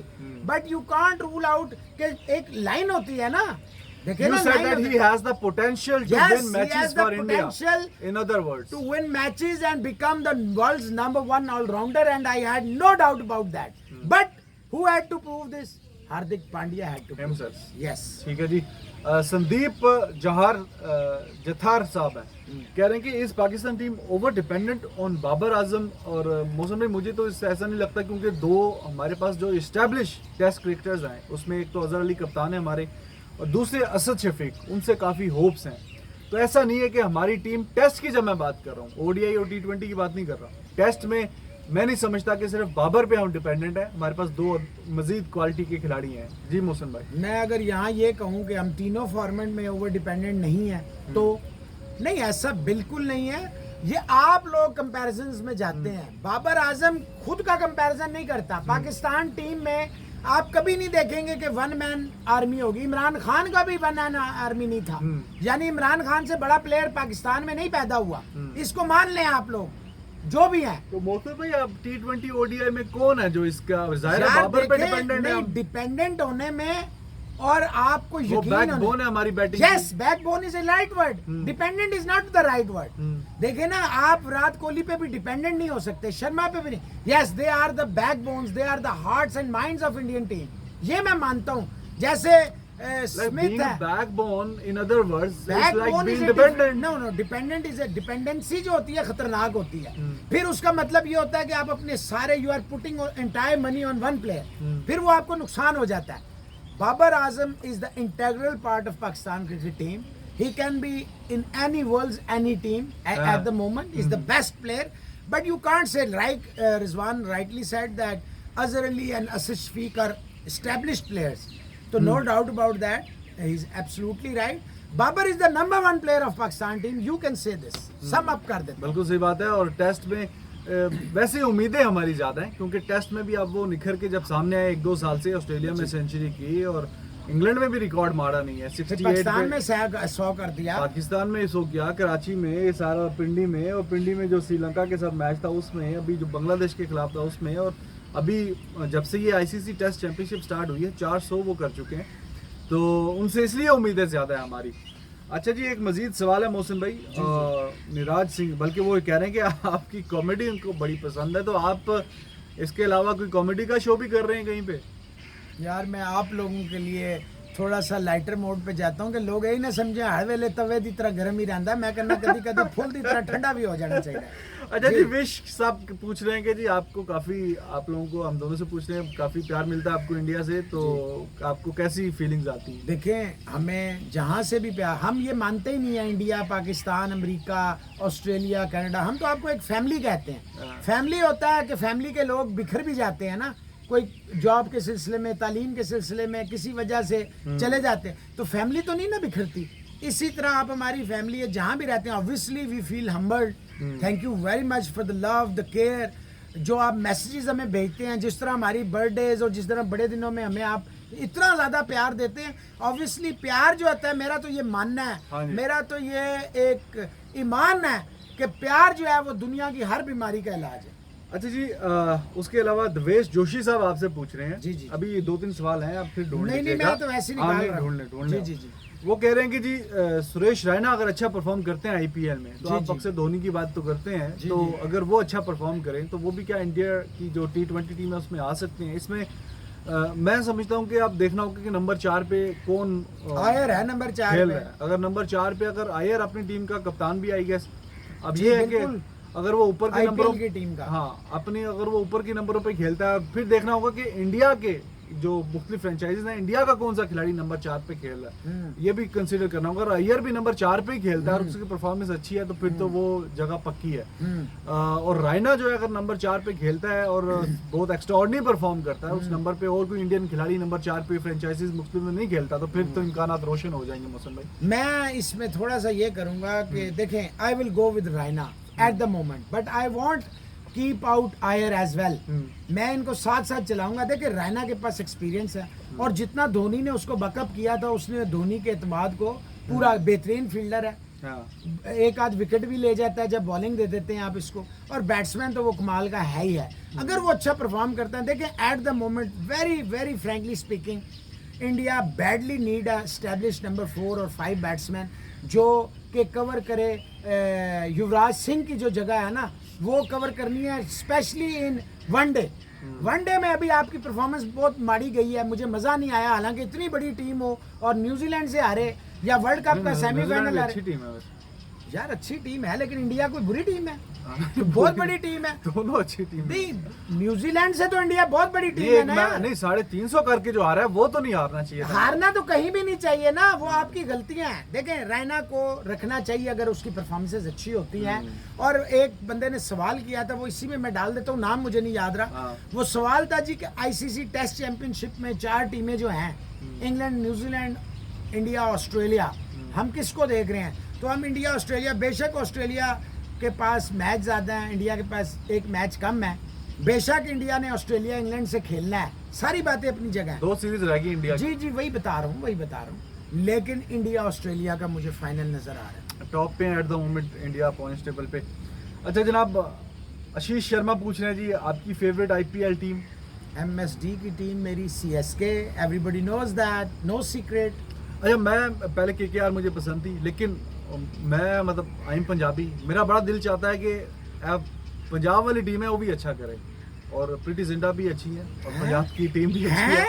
but you can't rule out कि एक लाइन होती है ना। You said that he has the potential to win matches for India. In other words, to win matches and become the world's number 1 all-rounder, and I had no doubt about that. But who had to prove this? Hardik Pandya had to prove himself. Yes. ठीक है जी। संदीप जथार साहब है, कह रहे हैं कि इस Pakistan team over dependent on Babar Azam और मौसम भाई। मुझे तो इससे ऐसा नहीं लगता, क्योंकि दो हमारे पास जो इस्टेब्लिश टेस्ट क्रिकेटर्स हैं, उसमें एक तो अजहर अली कप्तान है हमारे, और दूसरे असद शफीक, उनसे काफ़ी होप्स हैं। तो ऐसा नहीं है कि हमारी टीम, टेस्ट की जब मैं बात कर रहा हूँ, ओडीआई और T20 की बात नहीं कर रहा, टेस्ट में मैं नहीं समझता कि सिर्फ बाबर पे हम डिपेंडेंट है। हमारे पास दो मजीद क्वालिटी के खिलाड़ी हैं। जी मोहसिन भाई, मैं अगर यहाँ ये कहूँ कि हम तीनों फॉर्मेट में ओवर डिपेंडेंट नहीं है, तो नहीं, ऐसा बिल्कुल नहीं है। ये आप लोग कंपैरिजन्स में जाते हैं। बाबर आजम खुद का कंपैरिजन नहीं करता। पाकिस्तान टीम में आप कभी नहीं देखेंगे कि 1 मैन आर्मी होगी। इमरान खान का भी 1 मैन आर्मी नहीं था, यानी इमरान खान से बड़ा प्लेयर पाकिस्तान में नहीं पैदा हुआ। इसको मान लें आप लोग, जो भी है। तो मोहसिन भाई, अब T20 ODI में कौन है जो इसका जाहिर है बाबर पे डिपेंडेंट है? डिपेंडेंट होने में और आपको यकीन होना, बैकबोन है हमारी batting. Yes, backbone is a right word, dependent is not the right word. देखिए ना, आप विराट कोहली पे भी डिपेंडेंट नहीं हो सकते, शर्मा पे भी नहीं। Yes, they are the backbones, they are the hearts and minds of Indian team, ये मैं मानता हूँ। जैसे स्मिथ है, backbone, in other words, it's like being dependent. No, dependent is a, dependency जो होती है खतरनाक होती है। फिर उसका मतलब ये होता है कि आप अपने सारे, you are putting entire money on 1 player, फिर वो आपको नुकसान हो जाता है। Babar Azam is the integral part of Pakistan cricket team. He can be in any world's any team at the moment. He's the best player. But you can't say, like Rizwan rightly said, that Azhar Ali and Asif Shafiq are established players. So no doubt about that. He's absolutely right. Babar is the number 1 player of Pakistan team. You can say this. Sum up कर देते हैं। बिल्कुल सही बात है। और test में वैसे उम्मीदें हमारी ज़्यादा हैं, क्योंकि टेस्ट में भी अब वो निखर के जब सामने आए 1-2 साल से, ऑस्ट्रेलिया में सेंचुरी की और इंग्लैंड में भी रिकॉर्ड मारा नहीं है। 68 पाकिस्तान पे में 100 कर दिया। पाकिस्तान में 100 किया, कराची में ये सारा, पिंडी में, और पिंडी में जो श्रीलंका के साथ मैच था उसमें, अभी जो बांग्लादेश के खिलाफ था उसमें, और अभी जब से ये आईसीसी टेस्ट चैंपियनशिप स्टार्ट हुई है 400 वो कर चुके हैं, तो उनसे इसलिए उम्मीदें ज़्यादा है हमारी। अच्छा जी, एक मजीद सवाल है मोहसिन भाई, निराज सिंह, बल्कि वो कह रहे हैं कि आपकी कॉमेडी उनको बड़ी पसंद है, तो आप इसके अलावा कोई कॉमेडी का शो भी कर रहे हैं कहीं पे? यार मैं आप लोगों के लिए थोड़ा सा लाइटर मोड पे जाता हूँ कि लोग यही ना समझे हर वेले तवे की तरह गर्म ही रहता, मैं कहना कभी कभी फुल की तरह ठंडा भी हो जाना चाहिए। अच्छा जी, विश साहब पूछ रहे हैं कि जी आपको काफ़ी, आप लोगों को, हम दोनों से पूछ रहे हैं, काफ़ी प्यार मिलता है आपको इंडिया से, तो आपको कैसी फीलिंग्स आती हैं? देखें, हमें जहाँ से भी प्यार, हम ये मानते ही नहीं है India, Pakistan, America, Australia, Canada, हम तो आपको एक फैमिली कहते हैं। फैमिली होता है कि फैमिली के लोग बिखर भी जाते हैं ना, कोई जॉब के सिलसिले में, तालीम के सिलसिले में किसी वजह से चले जाते हैं, तो फैमिली तो नहीं ना बिखरती। इसी तरह आप हमारी फैमिली है, जहाँ भी रहते हैं, obviously we feel humbled. Thank you very much for the love, the care, जो आप मैसेजेस हमें भेजते हैं, जिस तरह हमारी बर्थडेज और जिस तरह बड़े दिनों में हमें आप इतना ज़्यादा प्यार देते हैं। ऑब्वियसली प्यार जो होता है, मेरा तो ये मानना है, मेरा तो ये एक ईमान है कि प्यार जो है वो दुनिया की हर बीमारी का इलाज है। अच्छा जी, उसके अलावा देवेश जोशी साहब आपसे पूछ रहे हैं। जी जी। अभी 2-3 सवाल हैं, आप फिर ढूंढ नहीं लीजिएगा। मैं तो वैसे ही निकाल रहा हूं। ढूंढ ले। जी जी। वो कह रहे हैं कि जी सुरेश रैना अगर अच्छा परफॉर्म करते हैं आईपीएल में, तो जी, आप जी। अक्सर धोनी की बात तो करते हैं, जी, तो जी। अगर वो अच्छा परफॉर्म करें तो वो भी क्या इंडिया की जो T20 टीम है उसमें आ सकते हैं? इसमें मैं समझता हूँ कि आप देखना होगा कि नंबर 4 पे कौन आयर है, नंबर 4 खेल पे। रहा है। अगर नंबर 4 पे अगर आयर अपनी टीम का कप्तान भी, आई गेस, अब जी, ये है कि बिल्कुल। अगर वो ऊपर के IPL नंबरों की टीम का। हाँ, अपनी अगर वो ऊपर के नंबरों पे खेलता है, फिर देखना होगा कि इंडिया के जो मुख्तलिफ फ्रेंचाइजीज हैं, इंडिया का कौन सा खिलाड़ी नंबर 4 पे खेल रहा है, ये भी कंसीडर करना होगा। अगर अय्यर भी नंबर 4 पे ही खेलता है और उसकी परफॉर्मेंस अच्छी है, तो फिर तो वो जगह पक्की है। और रायना जो है अगर नंबर 4 पे खेलता है और बहुत एक्स्ट्राऑर्डिनरी परफॉर्म करता है, उस नंबर पे और कोई इंडियन खिलाड़ी नंबर 4 पे फ्रेंचाइजीज मुख्तलिफ में नहीं खेलता, तो फिर तो इम्कानात रोशन हो जाएंगे मौसम भाई। मैं इसमें थोड़ा सा ये करूंगा कि देखें, I will go with Raina at the moment, but I want keep out Iyer as well. मैं इनको साथ साथ चलाऊंगा। देखिए, रैना के पास एक्सपीरियंस है, और जितना धोनी ने उसको बकअप किया था, उसने धोनी के एतमाद को पूरा, बेहतरीन फील्डर है, एक आध विकेट भी ले जाता है जब बॉलिंग दे देते हैं आप इसको, और बैट्समैन तो वो कमाल का है ही है। अगर वो अच्छा परफॉर्म करता है, देखिए eight the moment, very very frankly speaking, India badly need a establish number 4 और 5 बैट्समैन जो कि कवर करे युवराज सिंह की जो जगह है ना, वो कवर करनी है, स्पेशली इन वनडे। वनडे में अभी आपकी परफॉर्मेंस बहुत माड़ी गई है, मुझे मज़ा नहीं आया, हालांकि इतनी बड़ी टीम हो और न्यूजीलैंड से हारे, या वर्ल्ड कप का सेमीफाइनल हारे। अच्छी टीम है वैसे यार, अच्छी टीम है, लेकिन इंडिया कोई बुरी टीम है? तो बहुत बड़ी टीम है। दोनों अच्छी टीम है। नहीं, न्यूजीलैंड से तो इंडिया बहुत बड़ी टीम है ना यार। नहीं, 350 करके जो हारा है वो तो नहीं हारना चाहिए था। हारना तो कहीं भी नहीं चाहिए ना, वो आपकी गलतियां हैं। देखें, रैना को रखना चाहिए अगर उसकी परफॉर्मेंसेज अच्छी होती हैं। और एक बंदे ने सवाल किया था, वो इसी में मैं डाल देता हूँ, नाम मुझे नहीं याद रहा। वो सवाल था जी कि आईसीसी टेस्ट चैंपियनशिप में 4 टीमें जो हैं, इंग्लैंड, न्यूजीलैंड, इंडिया, ऑस्ट्रेलिया, हम किसको देख रहे हैं? तो हम इंडिया ऑस्ट्रेलिया, बेशक ऑस्ट्रेलिया के पास मैच ज़्यादा है, इंडिया के पास एक मैच कम है, बेशक इंडिया ने ऑस्ट्रेलिया, इंग्लैंड से खेलना है, सारी बातें अपनी जगह है। 2 सीरीज रहेगी इंडिया की। जी जी, वही बता रहा हूँ। लेकिन इंडिया ऑस्ट्रेलिया का मुझे फाइनल नजर आ रहा है। टॉप पे eight the moment India points table पे। अच्छा जनाब, आशीष शर्मा पूछ रहे हैं जी, आपकी फेवरेट आईपीएल टीम? MSD की टीम मेरी CSK, everybody knows that, no secret. अच्छा, मैं पहले KKR मुझे पसंद थी, लेकिन मैं मतलब आई एम पंजाबी, मेरा बड़ा दिल चाहता है कि अब पंजाब वाली टीम है वो भी अच्छा करे, और प्रीति जिंटा भी अच्छी है, और पंजाब की टीम भी अच्छी है।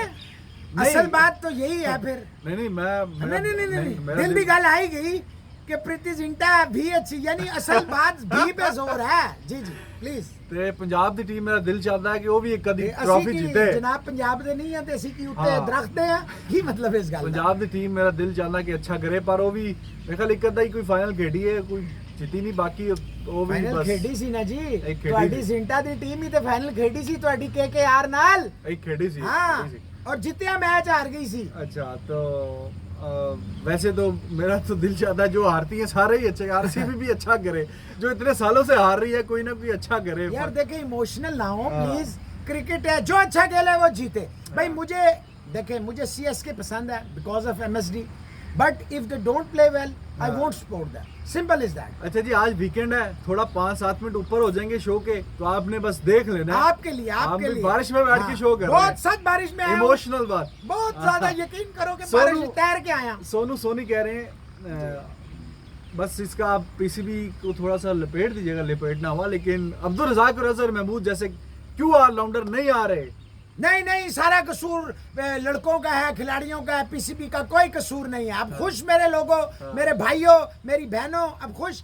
असल बात तो यही है फिर। नहीं, नहीं, दिल की गल आई गई कि प्रीति जिंटा भी अच्छी, यानी असल बात भी पे जोर है। जी जी, प्लीज। ते पंजाब दी टीम, मेरा दिल चाहता है कि वो भी एक कदी ट्रॉफी जीते। जनाब, पंजाब दे नहीं है ते असी की उत्ते दरख्त हैं, की मतलब इस गल? पंजाब दी टीम मेरा दिल चाहता है कि अच्छा करे, पर वो भी मेरे ख्याल एक अद्धा ही कोई फाइनल खेडी है, कोई जीती नहीं, बाकी वो भी फाइनल बस खेडी सी ना जी। खेडी ਤੁਹਾਡੀ सी। जिंटा दी टीम ही ते फाइनल खेडी सी ਤੁਹਾਡੀ KKR ਨਾਲ। एक खेडी सी। हाँ, और जितया मैच हार गई सी। अच्छा, तो वैसे तो मेरा तो दिल चाहता है जो हारती है सारे ही अच्छे, आरसीबी भी अच्छा करे, जो इतने सालों से हार रही है कोई ना कोई अच्छा करे। यार देखिए, इमोशनल ना हो प्लीज, क्रिकेट है, जो अच्छा खेले वो जीते। भाई मुझे देखें मुझे CSK पसंद है because of MSD, but if they don't play well I won't support that, simple is that. अच्छा जी, आज वीकेंड है, थोड़ा 5-7 मिनट ऊपर हो जाएंगे शो के, तो आपने बस देख लेना है। आपके लिए हम भी लिए बारिश में बैठ के शो कर रहे हैं। बहुत सच बारिश में आया हूं। इमोशनल बात, बहुत ज्यादा यकीन करो कि सोनू- बारिश में तैर के आया। सोनी कह रहे हैं बस इसका आप PCB को थोड़ा सा लपेट दीजिएगा, लपेटना हुआ, लेकिन अब्दुल रज़ाक और अजहर महमूद जैसे क्यों ऑलराउंडर नहीं आ रहे? नहीं, सारा कसूर लड़कों का है, खिलाड़ियों का है, PCB का कोई कसूर नहीं है। अब खुश मेरे लोगों, मेरे भाइयों, मेरी बहनों, अब खुश।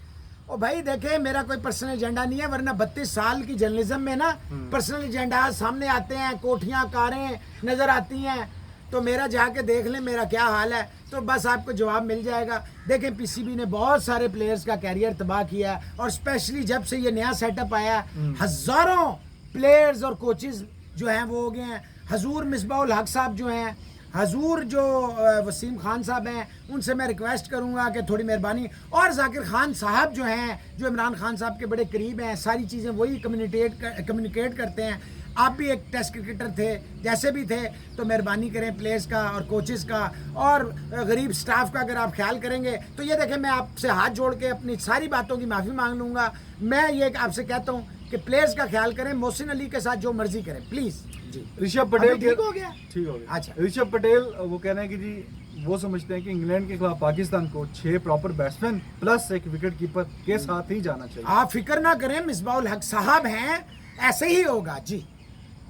और भाई देखे मेरा कोई पर्सनल एजेंडा नहीं है, वरना 32 साल की जर्नलिज्म में ना पर्सनल एजेंडा सामने आते हैं, कोठियां कारें नजर आती हैं, तो मेरा जाके देख लें मेरा क्या हाल है, तो बस आपको जवाब मिल जाएगा। देखें PCB ने बहुत सारे प्लेयर्स का कैरियर तबाह किया है, और स्पेशली जब से ये नया सेटअप आया, हजारों प्लेयर्स और कोचेस जो हैं वो हो गए हैं। हजूर मिसबाउल हक साहब जो हैं, हजूर जो वसीम खान साहब हैं, उनसे मैं रिक्वेस्ट करूंगा कि थोड़ी मेहरबानी, और जाकिर खान साहब जो हैं, जो इमरान खान साहब के बड़े करीब हैं, सारी चीज़ें वही कम्युनिकेट करते हैं। आप भी एक टेस्ट क्रिकेटर थे, जैसे भी थे, तो मेहरबानी करें प्लेयर्स का और कोचेस का और गरीब स्टाफ का अगर आप ख्याल करेंगे तो ये देखें मैं आपसे हाथ जोड़ के अपनी सारी बातों की माफ़ी मांग लूँगा। मैं ये आपसे कहता हूँ कि प्लेयर्स का ख्याल करें, मोहसिन अली के साथ जो मर्जी करें प्लीज़ जी। ऋषभ पटेल ठीक हो गया? ठीक हो गया। अच्छा, ऋषभ पटेल वो कह रहे हैं कि जी वो समझते हैं कि इंग्लैंड के खिलाफ पाकिस्तान को 6 प्रॉपर बैट्समैन प्लस एक विकेट कीपर के साथ ही जाना चाहिए। आप फिक्र ना करें, मिसबाउल हक साहब हैं, ऐसे ही होगा जी।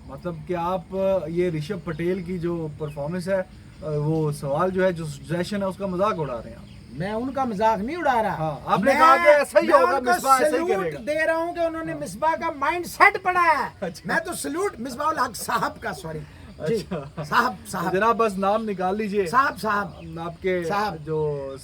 मतलब कि आप ये ऋषभ पटेल की जो परफॉर्मेंस है, वो सवाल जो है, जो सजेशन है, उसका मजाक उड़ा रहे हैं आप। मैं उनका मजाक नहीं उड़ा रहा। हाँ, आपने कहा कि ऐसा ही होगा, मिसबाह ऐसा ही सैल्यूट करेगा। दे रहा हूं कि उन्होंने मिसबाह का माइंड सेट पढ़ा है। अच्छा। मैं तो सैल्यूट मिसबाउल हक साहब का, सॉरी जी, अच्छा। साहब जनाब बस नाम निकाल लीजिए। साहब आपके साहब। जो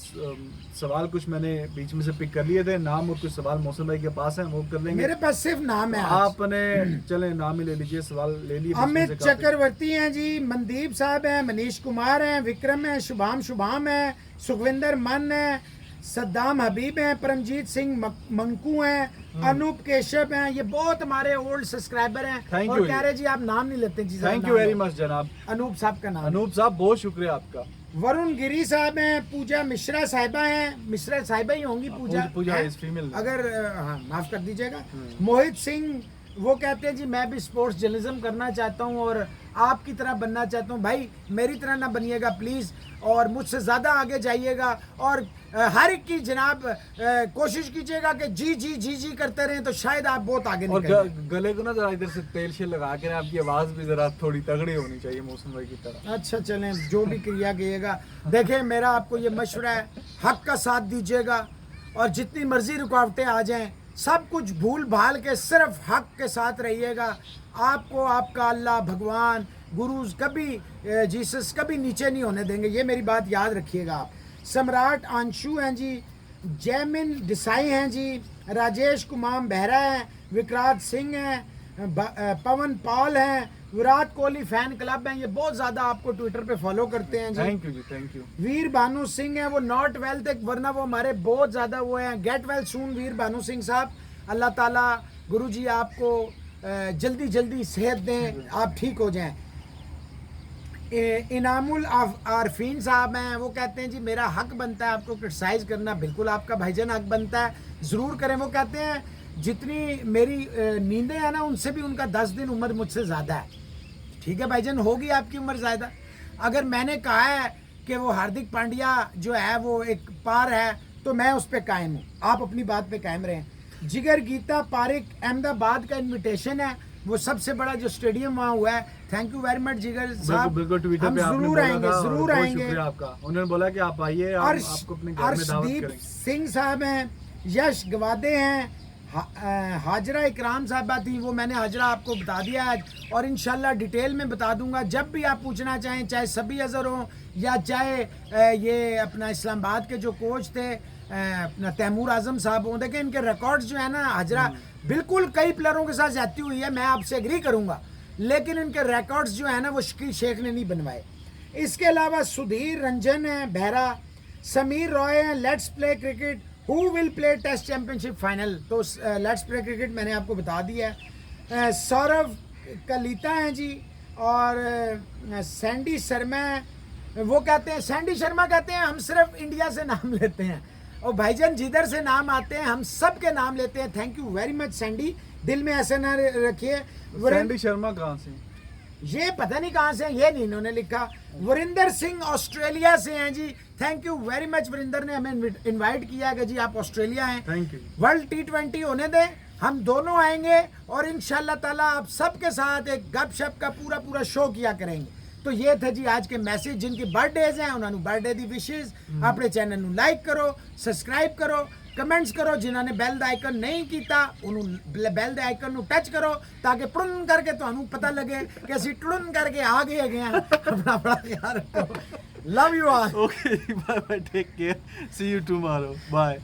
सवाल कुछ मैंने बीच में से पिक कर लिए थे, नाम और कुछ सवाल मौसम भाई के पास हैं, वो कर लेंगे। मेरे पास सिर्फ नाम है। आपने चले नाम ही ले लीजिए, सवाल ले लिए। अमित चक्रवर्ती हैं जी, मनदीप साहब हैं, मनीष कुमार हैं, विक्रम है, शुभाम है, सुखविंदर मन है, सद्दाम हबीब हैं, परमजीत सिंह मंकू हैं, अनूप केशव हैं। ये बहुत हमारे ओल्ड सब्सक्राइबर हैं। Thank और you कह रहे जी आप नाम नहीं लेते जी। थैंक यू वेरी मच जनाब। अनूप साहब का नाम। अनूप साहब बहुत शुक्रिया आपका। वरुण गिरी साहब हैं, पूजा मिश्रा साहिबा हैं, मिश्रा साहिबा ही होंगी पूजा इज फीमेल। अगर हाँ माफ कर दीजिएगा। मोहित सिंह वो कहते हैं जी मैं भी स्पोर्ट्स जर्नलिज्म करना चाहता हूँ और आपकी तरह बनना चाहता हूँ। भाई मेरी तरह ना बनिएगा प्लीज़, और मुझसे ज़्यादा आगे जाइएगा, और हर एक की जनाब कोशिश कीजिएगा कि जी जी जी जी करते रहें, तो शायद आप बहुत आगे और निकलेंगे। गले को ना जरा इधर से तेल शेल लगा के, आपकी आवाज़ भी जरा थोड़ी तगड़ी होनी चाहिए मौसम भाई की तरह। अच्छा चलें, जो भी क्रिया कीजिएगा। देखें मेरा आपको ये मशवरा है, हक का साथ दीजिएगा, और जितनी मर्जी रुकावटें आ जाएं सब कुछ भूल भाल के सिर्फ हक के साथ रहिएगा। आपको आपका अल्लाह, भगवान, गुरुज कभी जीसस कभी नीचे नहीं होने देंगे, ये मेरी बात याद रखिएगा आप। सम्राट आंशु हैं जी, जैमिन डिसाई हैं जी, राजेश कुमार बेहरा हैं, विक्रांत सिंह हैं, पवन पॉल हैं, विराट कोहली फैन क्लब हैं। ये बहुत ज़्यादा आपको ट्विटर पे फॉलो करते हैं जी। थैंक यू जी, थैंक यू। वीर भानु सिंह है, वो नॉट वेल तक, वरना वो हमारे बहुत ज़्यादा वो हैं। गेट वेल सून वीर भानु सिंह साहब, अल्लाह ताला गुरुजी आपको जल्दी जल्दी सेहत दें, आप ठीक हो जाएं। इनामुल आरफीन साहब हैं, वो कहते हैं जी मेरा हक बनता है आपको क्रिटिसाइज़ करना। बिल्कुल आपका भाईजान हक बनता है, ज़रूर करें। वो कहते हैं जितनी मेरी नींदें हैं ना, उनसे भी उनका 10 दिन उम्र मुझसे ज़्यादा है। ठीक है भाईजान, होगी आपकी उम्र ज़्यादा। अगर मैंने कहा है कि वो हार्दिक पांड्या जो है वो एक पार है, तो मैं उस पर कायम हूँ, आप अपनी बात पे कायम रहें। जिगर गीता पारिक, अहमदाबाद का इनविटेशन है, वो सबसे बड़ा जो स्टेडियम वहाँ हुआ है। थैंक यू वेरी मच जिगर साहब, बिल्कुल ट्विटर हम पे आपने जरूर बोला आएंगे, था, जरूर बहुत आएंगे। शुक्रिया आपका। उन्होंने बोला कि आप आइए, आपको अपने घर में दावत अर्शदीप करेंगे। सिंह साहब हैं, यश गवादे हैं, हाजरा इकराम साहबा थी, वो मैंने हाजरा आपको बता दिया आज, और इंशाल्लाह डिटेल में बता दूंगा। जब भी आप पूछना चाहें, चाहे सभी अजहर हो या चाहे ये अपना इस्लामाबाद के जो कोच थे अपना तैमूर आजम साहब हों, देखें इनके रिकॉर्ड्स जो है ना हाजरा, बिल्कुल कई प्लेयरों के साथ ज्यादती हुई है, मैं आपसे एग्री करूंगा, लेकिन इनके रिकॉर्ड्स जो है ना वो शकील शेख ने नहीं बनवाए। इसके अलावा सुधीर रंजन है बेहरा, समीर रॉय हैं, let's play cricket, who will play test championship final, तो लेट्स प्ले क्रिकेट मैंने आपको बता दिया है। सौरभ कलीता हैं जी, और सैंडी शर्मा, वो कहते हैं, सैंडी शर्मा कहते हैं हम सिर्फ इंडिया से नाम लेते हैं, और भाईजान जिधर से नाम आते हैं हम सब के नाम लेते हैं। Thank you very much Sandy, दिल में ऐसे ना रखिए। सैंडी शर्मा कहाँ से? ये पता नहीं कहाँ से, ये नहीं इन्होंने लिखा। वरिंदर सिंह ऑस्ट्रेलिया से हैं जी, thank you very much. Varinder ने हमें इनवाइट किया है कि जी आप ऑस्ट्रेलिया हैं। Thank you. वर्ल्ड T20 होने दें, हम दोनों आएंगे और इंशाल्लाह ताला आप सबके साथ एक गपशप का पूरा शो किया करेंगे। तो ये थे जी आज के मैसेज। जिनकी बर्थडेज हैं उन्होंने बर्थडे दी विशेज। अपने चैनल ਨੂੰ लाइक करो, सब्सक्राइब करो, कमेंट्स करो। जिन्होंने बैल ਦਾ ਆਈਕਨ नहीं ਕੀਤਾ ਉਹਨੂੰ बैल ਦੇ ਆਈਕਨ ਨੂੰ ਟੱਚ ਕਰੋ ਤਾਂ ਕਿ ਟੁਣ ਕਰਕੇ ਤੁਹਾਨੂੰ ਪਤਾ ਲੱਗੇ ਕਿ ਅਸੀਂ ਟੁਣ ਕਰਕੇ ਆ ਗਏ ਹੈਗੇ ਆ। ਆਪਣਾ ਬੜਾ ਖਿਆਲ ਰੱਖੋ। Love you all. Okay, bye bye. Take care. See you tomorrow. Bye.